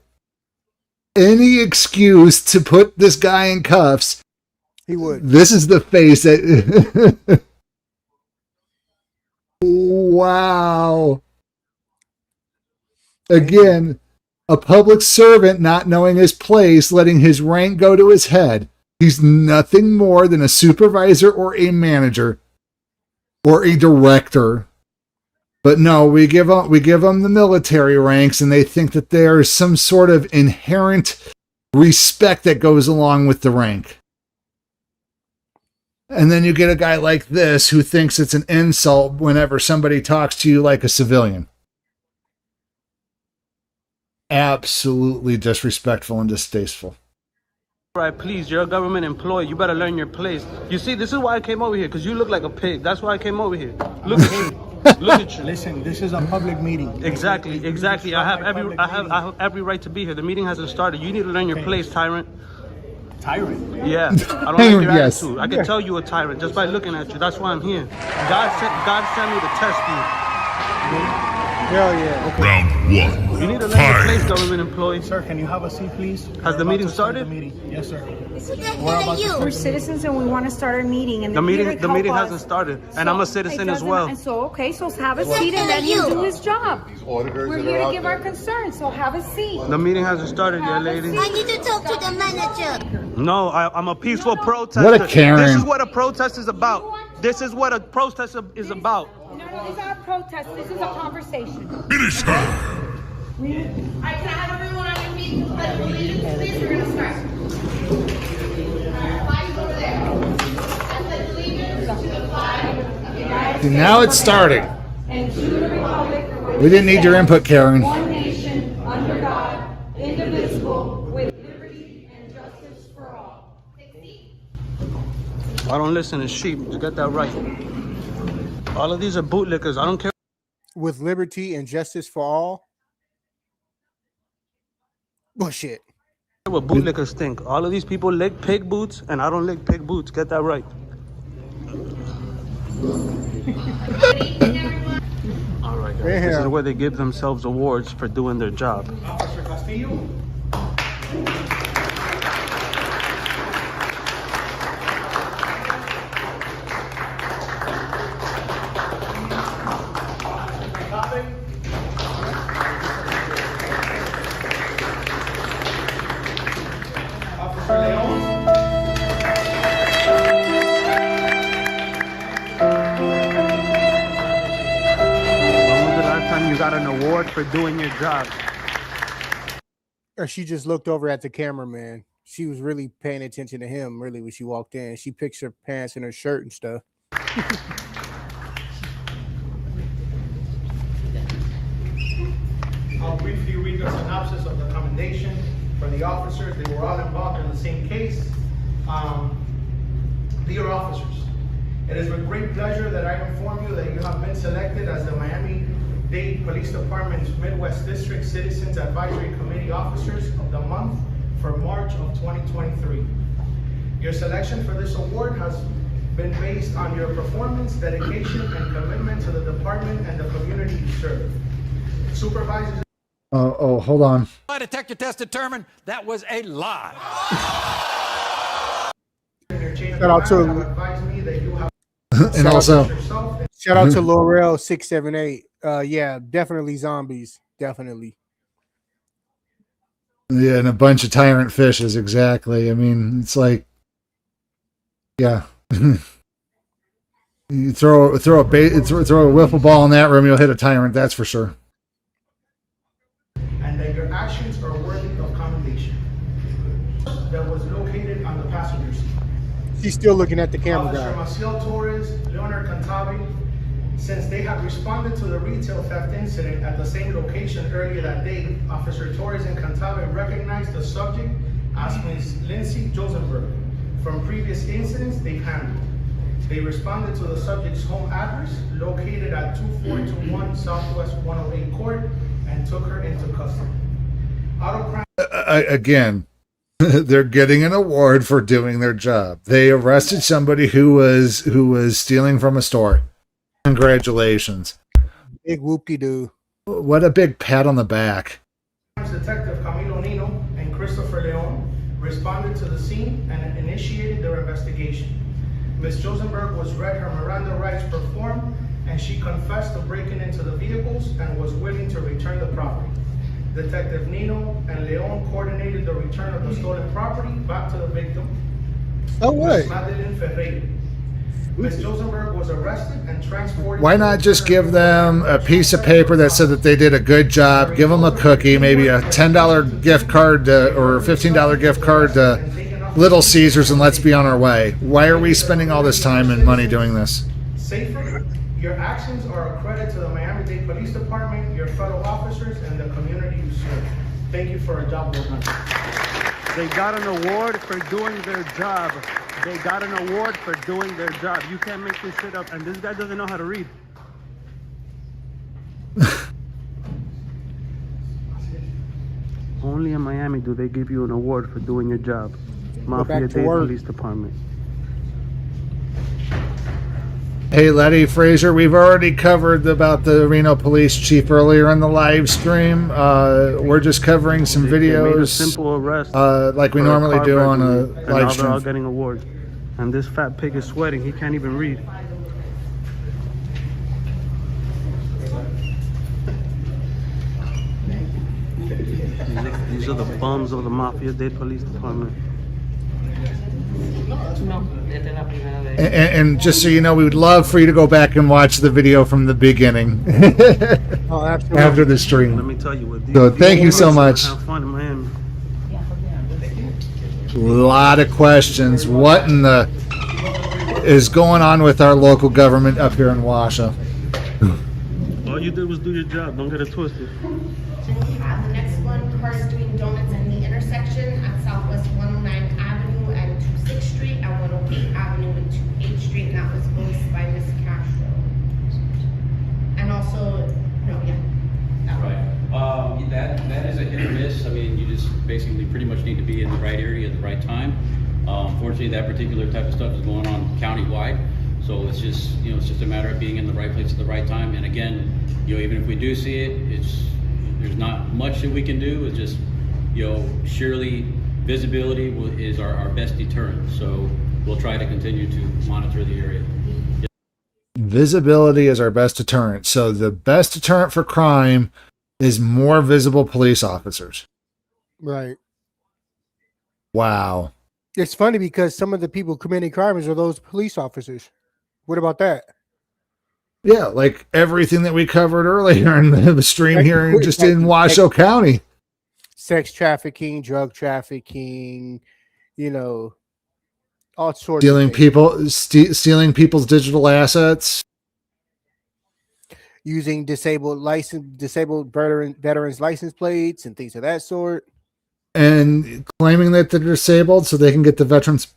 any excuse to put this guy in cuffs, he would. This is the face that. Wow. Again, a public servant not knowing his place, letting his rank go to his head. He's nothing more than a supervisor or a manager or a director. But no, we give them the military ranks, and they think that there's some sort of inherent respect that goes along with the rank. And then you get a guy like this who thinks it's an insult whenever somebody talks to you like a civilian. Absolutely disrespectful and distasteful. Right, please, you're a government employee. You better learn your place. You see, this is why I came over here, because you look like a pig. That's why I came over here. Look at you. Look at you. Listen, this is a public meeting. Exactly. I have every right to be here. The meeting hasn't started. You need to learn your place, tyrant. Tyrant? Yeah. I don't like your attitude. I can tell you a tyrant just by looking at you. That's why I'm here. God sent me to test you. Hell yeah. Okay. Round one. You need to learn your place, government employee. Sir, can you have a seat, please? Has the meeting started? Yes, sir. We're citizens and we want to start our meeting. And the meeting hasn't started, and I'm a citizen as well. And so, okay, so have a seat and let him do his job. We're here to give our concerns, so have a seat. The meeting hasn't started yet, lady. I need to talk to the manager. No, I'm a peaceful protester. What a Karen. This is what a protest is about. This is what a protest is about. No, it's not a protest. This is a conversation. Finish her. Alright, can I have everyone on your feet to pledge allegiance, please? We're gonna start. Alright, flags over there. I pledge allegiance to the flag of the United States. Now it's starting. And to the republic. We didn't need your input, Karen. One nation, under God, indivisible, with liberty and justice for all. I don't listen to sheep. You get that right. All of these are bootlickers. I don't care. With liberty and justice for all. Bullshit. What bootlickers think. All of these people lick pig boots, and I don't lick pig boots. Get that right. All right, guys. This is where they give themselves awards for doing their job. Officer Castillo. You got an award for doing your job. Or she just looked over at the cameraman. she was really paying attention to him. Really, when she walked in, she picks her pants and her shirt and stuff. I'll briefly read the synopsis of the commendation for the officers. They were all involved in the same case. Dear officers, it is with great pleasure that I inform you that you have been selected as the Miami-Dade Police Department's Midwest District Citizens Advisory Committee Officers of the Month for March of 2023. Your selection for this award has been based on your performance, dedication, and commitment to the department and the community you serve. Supervisors. Oh, hold on. Lie detector test determined that was a lie. Shout out to and also shout out to Laurel 678. Yeah, definitely zombies. Definitely. Yeah, and a bunch of tyrant fishes. Exactly. I mean, it's like, yeah. You throw a wiffle ball in that room, you'll hit a tyrant. That's for sure. And that your actions are worthy of commendation. That was located on the passenger seat. She's still looking at the camera. Officer Maciel Torres, Leonard Cantave, since they have responded to the retail theft incident at the same location earlier that day, Officer Torres and Cantave recognized the subject as Ms. Lindsay Josenberg from previous incidents they've handled. They responded to the subject's home address located at 2421 Southwest 108 Court and took her into custody. Auto crime. Again, they're getting an award for doing their job. They arrested somebody who was stealing from a store. Congratulations. Big whoop-de-doo. What a big pat on the back. Detective Camilo Nino and Christopher Leon responded to the scene and initiated their investigation. Ms. Josenberg was read her Miranda rights performed, and she confessed to breaking into the vehicles and was willing to return the property. Detective Nino and Leon coordinated the return of the stolen property back to the victim. Oh, what? Ms. Madeline Ferreira. Ms. Josenberg was arrested and transported. Why not just give them a piece of paper that said that they did a good job, give them a cookie, maybe a $10 gift card or a $15 gift card to Little Caesars, and let's be on our way. Why are we spending all this time and money doing this? Safer. Your actions are a credit to the Miami-Dade Police Department, your fellow officers, and the community you serve. Thank you for a job well done. They got an award for doing their job. They got an award for doing their job. You can't make this shit up, and this guy doesn't know how to read. Only in Miami do they give you an award for doing your job. Mafia Dade Police Department. Hey, Letty Frazier, we've already covered about the Reno Police Chief earlier in the live stream. We're just covering some videos. They made a simple arrest like we normally do on a and live now they're all stream. getting awards. And this fat pig is sweating. He can't even read. These are the bums of the Mafia Dade Police Department. And just so you know, we would love for you to go back and watch the video from the beginning after the stream. Let me tell you what. So thank you so much. Have fun in Miami. A lot of questions. What in the is going on with our local government up here in Washoe? All you did was do your job. Don't get it twisted. Then we have the next one, cars doing donuts in the intersection at Southwest 109 Avenue and 26th Street at 108 Avenue and 28th Street, and that was voiced by Ms. Castro. And also, That is a hit or miss. I mean, you just basically pretty much need to be in the right area at the right time. Fortunately, that particular type of stuff is going on countywide, so it's just it's just a matter of being in the right place at the right time. And again, even if we do see it, there's not much that we can do. It's just surely visibility is our best deterrent. So we'll try to continue to monitor the area. Visibility is our best deterrent. So the best deterrent for crime is more visible police officers. Right. Wow. It's funny because some of the people committing crimes are those police officers. What about that? Yeah, like everything that we covered earlier in the stream here just in Washoe County. Sex trafficking, drug trafficking, you know, all sorts stealing of things. stealing people's digital assets, Using disabled veterans license plates and things of that sort. and claiming that they're disabled so they can get the veterans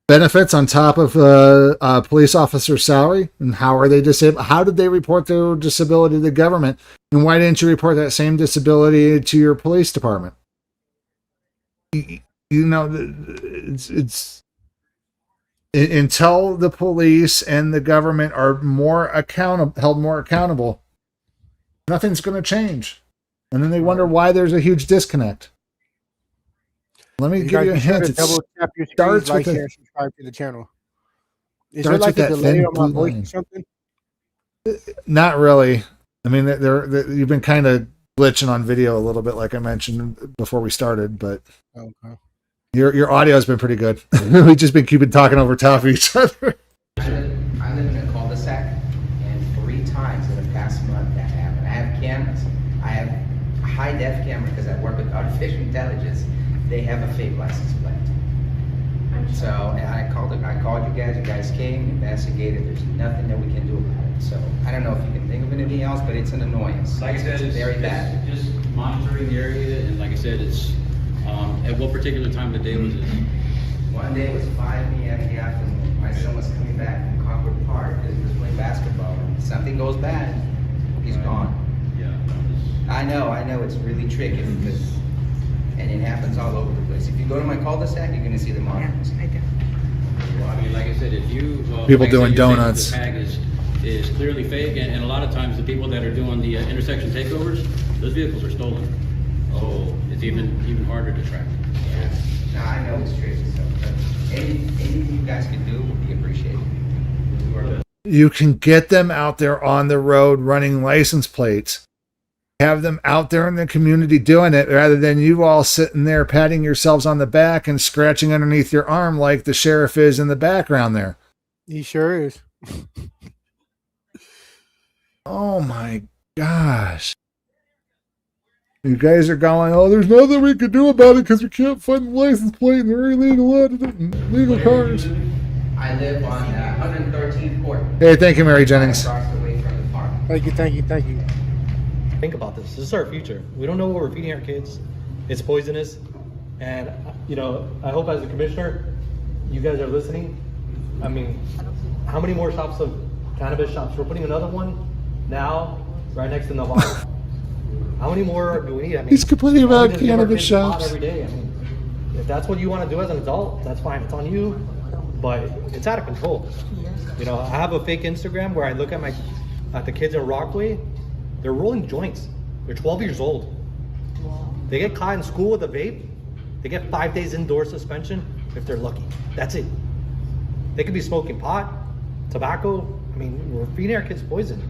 benefits on top of a police officer's salary. And how are they disabled? How did they report their disability to the government? And why didn't you report that same disability to your police department? You know, it's until the police and the government are held more accountable, nothing's going to change. And then they wonder why there's a huge disconnect. Let me give you a hint. Double tap your starts like, with share, subscribe to the channel. Is starts there like with a that delay thin on my blue voice line. or something? Not really. I mean, you've been kind of glitching on video a little bit, like I mentioned before we started, but Okay. your audio has been pretty good. We've just been keeping talking over top of each other. I live in a cul-de-sac, and 3 times in the past month that happened. I have cameras. I have a high-def camera because I work with artificial intelligence. They have a fake license plate. So and I called you guys. You guys came, investigated. There's nothing that we can do about it. So I don't know if you can think of anything else, but it's an annoyance. Like I said, it's very bad. Just monitoring the area, and like I said, it's at what particular time of the day was it? One day it was 5 p.m. in the afternoon. My son was coming back from Concord Park because he was playing basketball. And something goes bad, he's gone. Yeah. I know. It's really tricky because, and it happens all over the place. If you go to my cul-de-sac, you're going to see the markings. Well, I mean, like I said, if you People like I doing said, you're saying donuts. the tag is clearly fake, and a lot of times the people that are doing the intersection takeovers, those vehicles are stolen. So it's even harder to track. Yeah. No, I know it's tricky. So anything you guys can do would be appreciated. You can get them out there on the road running license plates. Have them out there in the community doing it rather than you all sitting there patting yourselves on the back and scratching underneath your arm like the sheriff is in the background there. He sure is. Oh my gosh. You guys are going, oh, there's nothing we can do about it because we can't find the license plate and they're illegal cars. I live on 113th Court. Hey, thank you, Mary Jennings. Across the way from the park. Thank you. Think about this. This is our future. We don't know what we're feeding our kids. It's poisonous. And, you know, I hope as a commissioner, you guys are listening. I mean, how many more shops of cannabis shops? We're putting another one now right next to Navarro. How many more do we need? I mean, He's complaining about we just give our cannabis kids pot shops. every day. I mean, if that's what you want to do as an adult, that's fine. It's on you. But it's out of control. You know, I have a fake Instagram where I look at the kids in Rockaway. They're rolling joints. They're 12 years old. They get caught in school with a vape. They get 5 days indoor suspension if they're lucky. That's it. They could be smoking pot, tobacco. I mean, we're feeding our kids poison.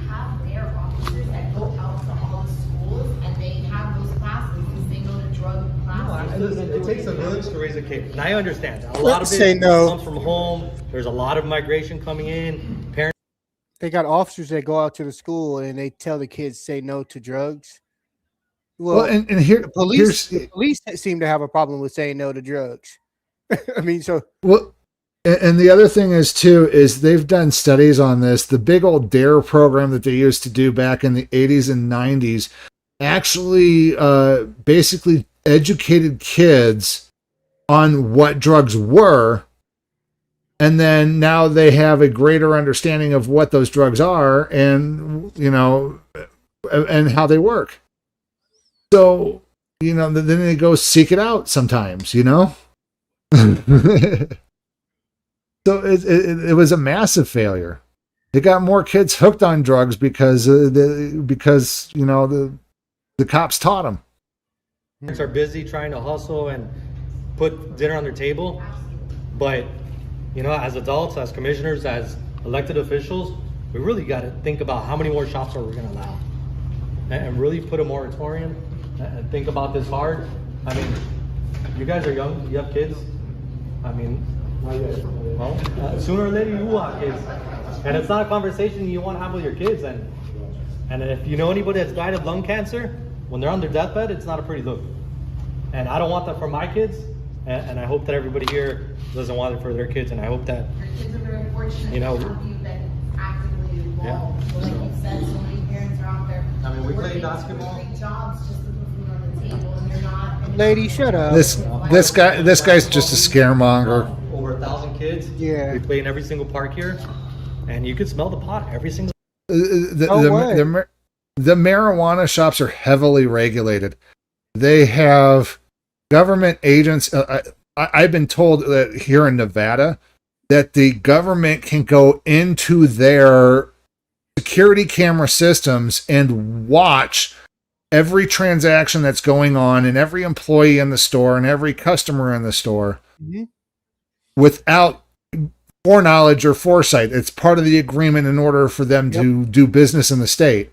Have their officers that go out to all the schools and they have those classes and they go to drug classes. It takes a village to raise a kid. And I understand. A lot of Say it no. comes from home. There's a lot of migration coming in. Parents. They got officers that go out to the school and they tell the kids say no to drugs. Well, and here, the police seem to have a problem with saying no to drugs. I mean, so well, and the other thing is too is they've done studies on this. The big old DARE program that they used to do back in the 80s and 90s actually basically educated kids on what drugs were. And then now they have a greater understanding of what those drugs are and, you know, and how they work. So, you know, then they go seek it out sometimes, you know? So it was a massive failure. It got more kids hooked on drugs because you know, the cops taught them. Parents are busy trying to hustle and put dinner on their table. But, you know, as adults, as commissioners, as elected officials, we really got to think about how many more shops are we going to allow and really put a moratorium and think about this hard. I mean, you guys are young, you have kids. I mean, well, sooner or later you will have kids. And it's not a conversation you want to have with your kids. And if you know anybody that's died of lung cancer, when they're on their deathbed, it's not a pretty look. And I don't want that for my kids. and I hope that everybody here doesn't want it for their kids, and I hope that, Your kids are very fortunate you know, to have you been actively involved. Yeah. So like you said, so many parents are out there. I mean, we play working basketball. 2 or 3 jobs just to put food on the table, and you're not. Lady, shut up. This guy's just a scaremonger. Over 1,000 kids. Yeah. We play in every single park here, and you can smell the pot every single. The marijuana shops are heavily regulated. They have government agents. I've been told that here in Nevada that the government can go into their security camera systems and watch every transaction that's going on and every employee in the store and every customer in the store without foreknowledge or foresight. It's part of the agreement in order for them to do business in the state.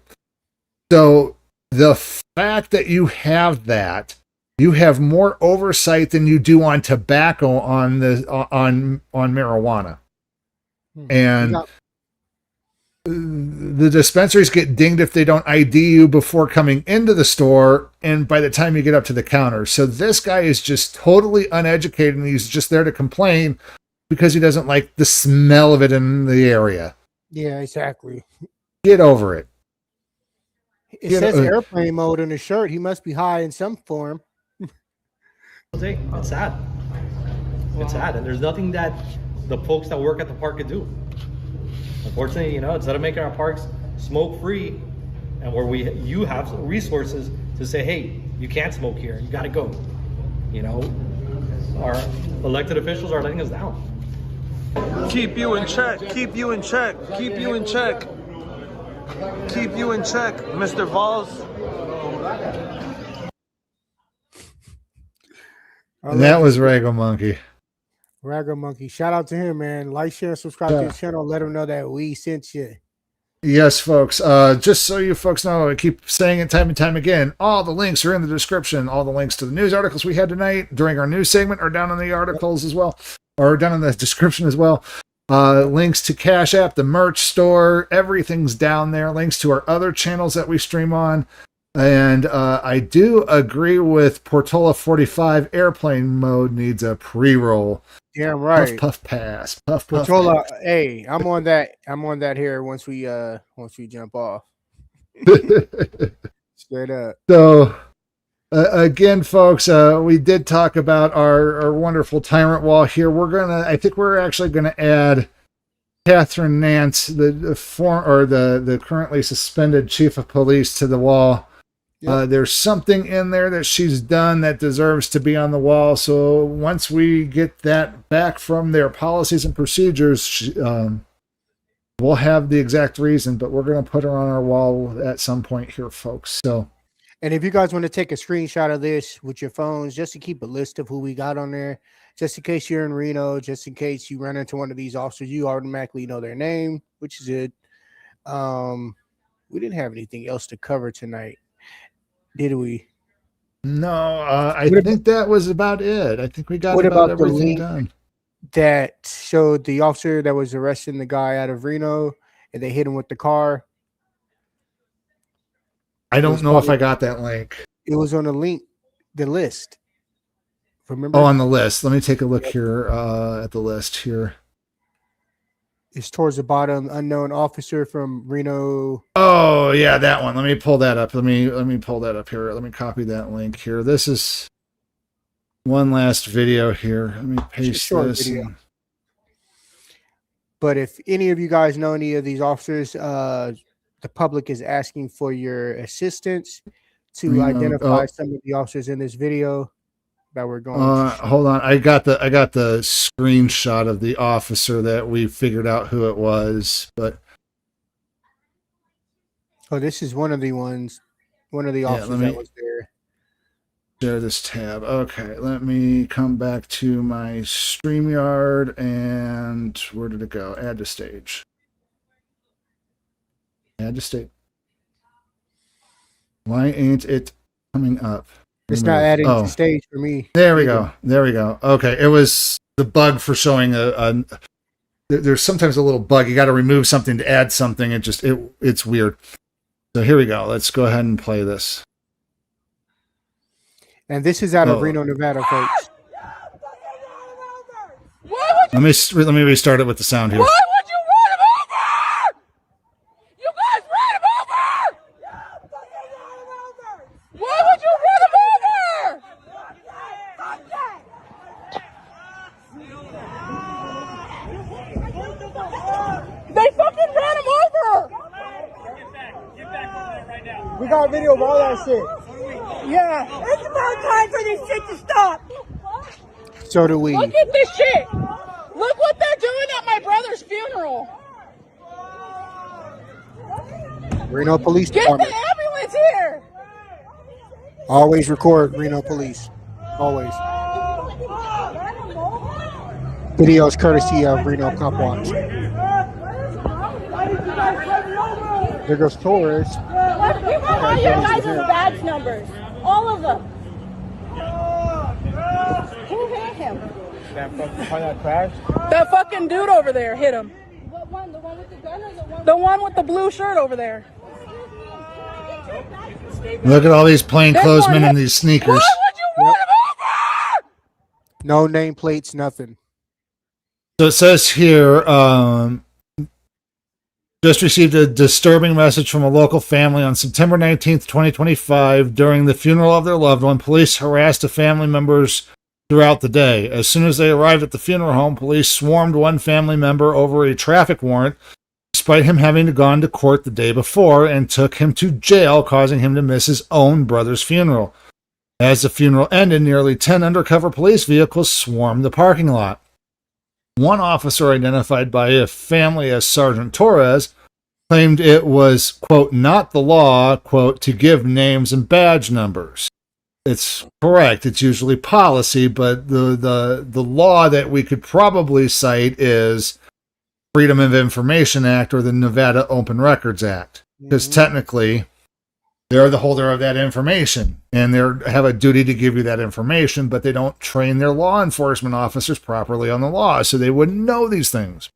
So the fact that you have that, you have more oversight than you do on tobacco on marijuana. And the dispensaries get dinged if they don't ID you before coming into the store and by the time you get up to the counter. So this guy is just totally uneducated and he's just there to complain because he doesn't like the smell of it in the area. Yeah, exactly. Get over it. It says airplane mode on his shirt. He must be high in some form. It's sad. It's sad, and there's nothing that the folks that work at the park can do. Unfortunately, you know, instead of making our parks smoke-free, and where you have resources to say, hey, you can't smoke here, you got to go. You know, our elected officials are letting us down. Keep you in check. Keep you in check. Keep you in check. Keep you in check, Mr. Valls. And that was Rago Monkey. Rago Monkey. Shout out to him, man. Like, share, subscribe to his channel. Let him know that we sent you. Yes, folks. Just so you folks know, I keep saying it time and time again, all the links are in the description. All the links to the news articles we had tonight during our news segment are down in the articles as well, or down in the description as well. Links to CashApp, the merch store, everything's down there. Links to our other channels that we stream on. And I do agree with Portola 45. Airplane mode needs a pre-roll. Damn right. Puff pass. Puff puff. Portola, pass. hey, I'm on that. I'm on that here once we jump off. Straight up. So again, folks, we did talk about our wonderful tyrant wall here. I think we're actually gonna add Catherine Nance, the currently suspended chief of police, to the wall. Yep. There's something in there that she's done that deserves to be on the wall. So once we get that back from their policies and procedures, we'll have the exact reason, but we're going to put her on our wall at some point here, folks. So, and if you guys want to take a screenshot of this with your phones, just to keep a list of who we got on there, just in case you're in Reno, just in case you run into one of these officers, you automatically know their name, which is good. We didn't have anything else to cover tonight, did we? No, I think that was about it. I think we got about everything done. That showed the officer that was arresting the guy out of Reno, and they hit him with the car. I don't know if I got that link. It was on the list. Remember? Oh, on the list. Let me take a look here at the list here. It's towards the bottom. Unknown officer from Reno. Oh yeah, that one. Let me pull that up. Let me pull that up here. Let me copy that link here. This is one last video here. Let me paste this. Video. But if any of you guys know any of these officers, the public is asking for your assistance to identify some of the officers in this video that we're going hold on. I got the screenshot of the officer that we figured out who it was, but this is one of the officers that was there. Share this tab. Okay, let me come back to my StreamYard, and where did it go? Add to stage. Add to stage. Why ain't it coming up? It's not adding to stage for me. There we go. There we go. Okay, it was the bug for showing there's sometimes a little bug. You got to remove something to add something. It's weird. So here we go. Let's go ahead and play this. And this is out of Reno, Nevada, folks. Let me restart it with the sound here. Why would you run him over? You guys ran him over! Why would you run him over? They fucking ran him over! We got video of all that shit. Yeah. It's about time for this shit to stop. So do we. Look at this shit. Look what they're doing at my brother's funeral. Reno Police Get the Department. ambulance here. Always record Reno Police. Always. Videos courtesy of Reno Cop Watch. There goes Torres. Give all your guys' badge numbers. All of them. Who hit him? That fucking dude over there hit him. What one? The one with the gun or the one? The one with the blue shirt over there. Look at all these plainclothesmen in these sneakers. Why would you run him over? No nameplates, nothing. So it says here, just received a disturbing message from a local family on September 19th, 2025. During the funeral of their loved one, police harassed the family members throughout the day. As soon as they arrived at the funeral home, police swarmed one family member over a traffic warrant, despite him having gone to court the day before, and took him to jail, causing him to miss his own brother's funeral. As the funeral ended, nearly 10 undercover police vehicles swarmed the parking lot. One officer, identified by a family as Sergeant Torres, claimed it was, quote, not the law, quote, to give names and badge numbers. It's correct. It's usually policy, but the law that we could probably cite is Freedom of Information Act or the Nevada Open Records Act. Because technically, they're the holder of that information, and they have a duty to give you that information, but they don't train their law enforcement officers properly on the law, so they wouldn't know these things.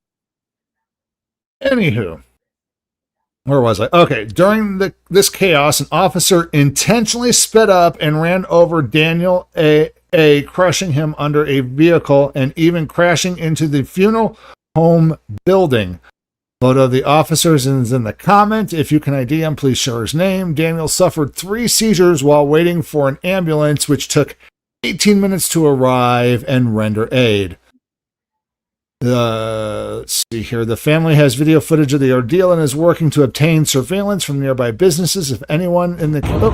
Anywho, where was I? Okay, during this chaos, an officer intentionally sped up and ran over Daniel A., crushing him under a vehicle and even crashing into the funeral home building. Photo of the officers is in the comment. If you can ID him, please share his name. Daniel suffered 3 seizures while waiting for an ambulance, which took 18 minutes to arrive and render aid. Let's see here. The family has video footage of the ordeal and is working to obtain surveillance from nearby businesses. If anyone in the... Oh,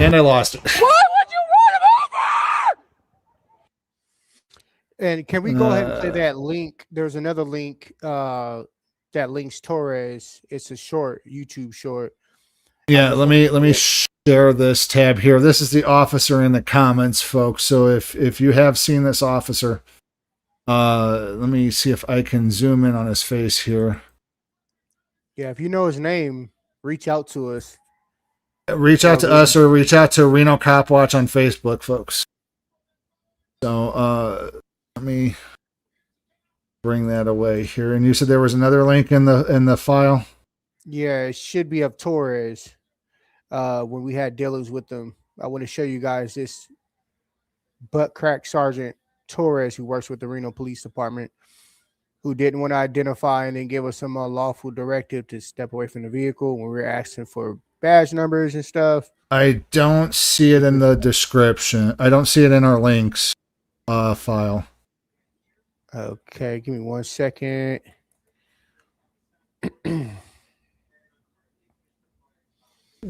and I lost it. Why would you run him over? And can we go ahead and play that link? There's another link that links Torres. It's a short, YouTube short. Yeah, let me share this tab here. This is the officer in the comments, folks. So if you have seen this officer, let me see if I can zoom in on his face here. Yeah, if you know his name, reach out to us. Reach out to us or reach out to Reno Cop Watch on Facebook, folks. So let me bring that away here. And you said there was another link in the file? Yeah, it should be of Torres. When we had dealings with them, I want to show you guys this butt crack Sergeant Torres, who works with the Reno Police Department, who didn't want to identify and then give us some lawful directive to step away from the vehicle when we were asking for badge numbers and stuff. I don't see it in the description. I don't see it in our links file. Okay, give me 1 second.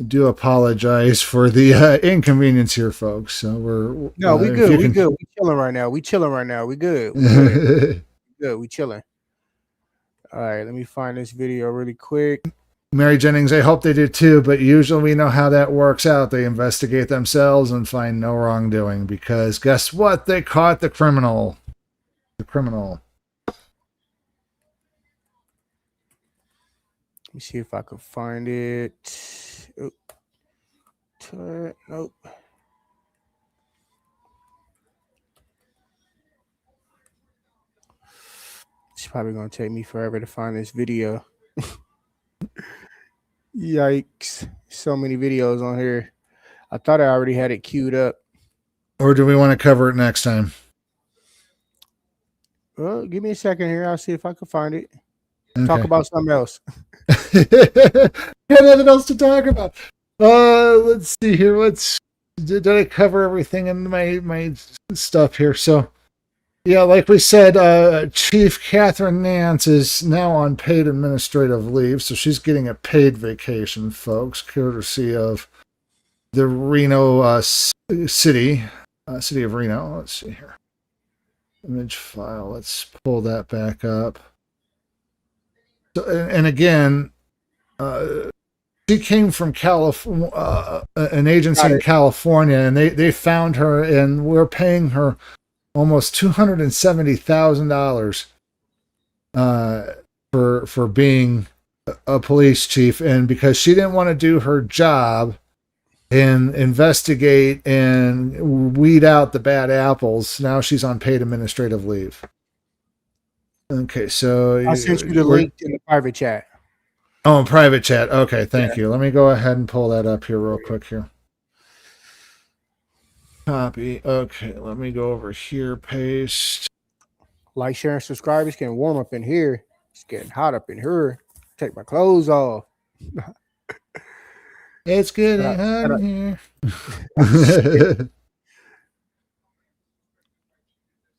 Do apologize for the inconvenience here, folks. So we're no, we good. We good. We chilling right now. We good. We good. Good. We chilling. All right, let me find this video really quick. Mary Jennings, I hope they do too, but usually we know how that works out. They investigate themselves and find no wrongdoing because guess what? They caught the criminal. The criminal. Let me see if I can find it. Nope. It's probably going to take me forever to find this video. Yikes. So many videos on here. I thought I already had it queued up. Or do we want to cover it next time? Well, give me a second here. I'll see if I can find it. Okay. Talk about something else. Got nothing else to talk about. Let's see here. Did I cover everything in my stuff here? So, yeah, like we said, Chief Catherine Nance is now on paid administrative leave, so she's getting a paid vacation, folks, courtesy of the Reno city of Reno. Let's see here. Image file. Let's pull that back up. So, and again, she came from California, an agency in California, and they found her, and we're paying her almost $270,000 for being a police chief, and because she didn't want to do her job and investigate and weed out the bad apples, now she's on paid administrative leave. Okay, so I sent you the link in the private chat. Oh, private chat. Okay, thank you. Let me go ahead and pull that up here real quick here. Copy. Okay, let me go over here. Paste. Like, share, and subscribe. It's getting warm up in here. It's getting hot up in here. Take my clothes off. It's getting hot in here.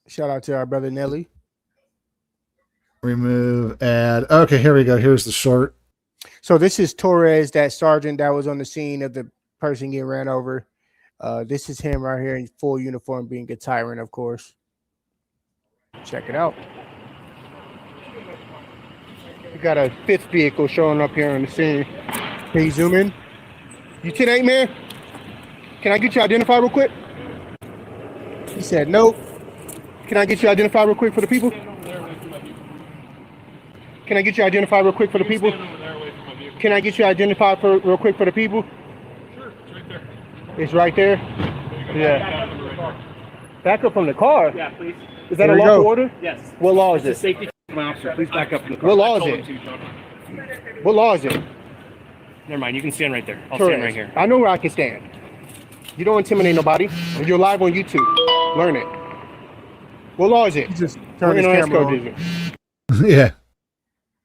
Shout out to our brother Nelly. Remove ad. Okay, here we go. Here's the short. So this is Torres, that sergeant that was on the scene of the person getting ran over. This is him right here in full uniform being a tyrant, of course. Check it out. We got a fifth vehicle showing up here on the scene. Can you zoom in? You 10-8, man? Can I get you identified real quick? He said nope. Can I get you identified real quick for the people? Can I get you identified real quick for the people? Can I get you identified real quick for the people? Sure, it's right there. It's right there? Yeah. Back up from the car? Yeah, please. Is that a lawful order? Yes. What law is It's it? a safety my officer. Please back up from the car. What law is it? What law is it? Never mind. You can stand right there. I'll Torres. stand right here. I know where I can stand. You don't intimidate nobody. You're live on YouTube. Learn it. What law is it? Just turn his camera on. Yeah.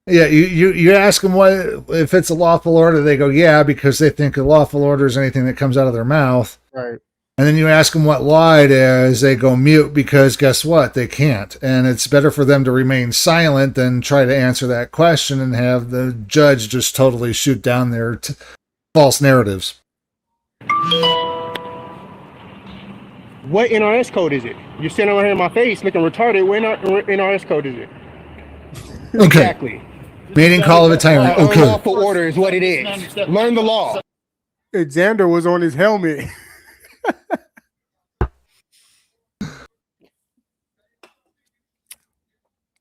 Yeah, you ask them what if it's a lawful order, they go, yeah, because they think a lawful order is anything that comes out of their mouth. Right. And then you ask them what law it is, they go mute because guess what? They can't. And it's better for them to remain silent than try to answer that question and have the judge just totally shoot down their false narratives. What NRS code is it? You're sitting over here in my face looking retarded. What NRS code is it? Okay. Exactly. Meeting call of a tyrant. Okay. Unlawful order is what it is. Learn the law. Xander was on his helmet.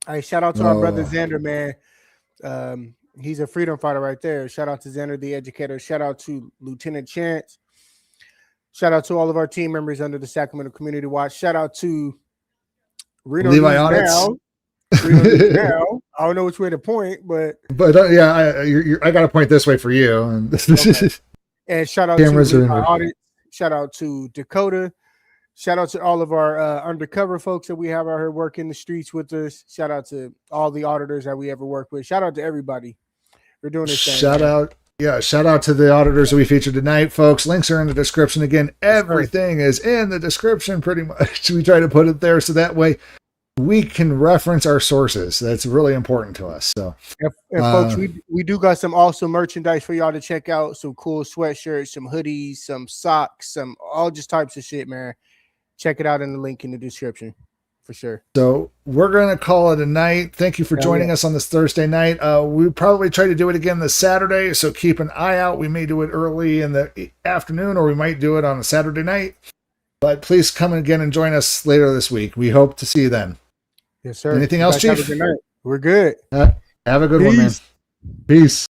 Hey, shout out to our brother Xander, man. He's a freedom fighter right there. Shout out to Xander, the educator. Shout out to Lieutenant Chance. Shout out to all of our team members under the Sacramento Community Watch. Shout out to Reno Levi Audits. Now, I don't know which way to point, but yeah, I got to point this way for you. And, okay. And shout out cameras to are Audit. Shout out to Dakota. Shout out to all of our undercover folks that we have out here working the streets with us. Shout out to all the auditors that we ever work with. Shout out to everybody for doing this thing. Shout out to the auditors that we featured tonight, folks. Links are in the description. Again, everything is in the description pretty much. We try to put it there so that way we can reference our sources. That's really important to us. So, and folks, we do got some awesome merchandise for y'all to check out. Some cool sweatshirts, some hoodies, some socks, some all just types of shit, man. Check it out in the link in the description for sure. So we're going to call it a night. Thank you for joining us on this Thursday night. We probably try to do it again this Saturday, so keep an eye out. We may do it early in the afternoon, or we might do it on a Saturday night. But please come again and join us later this week. We hope to see you then. Yes, sir. Anything else, Chief? We're good. Have a good one, man. Peace.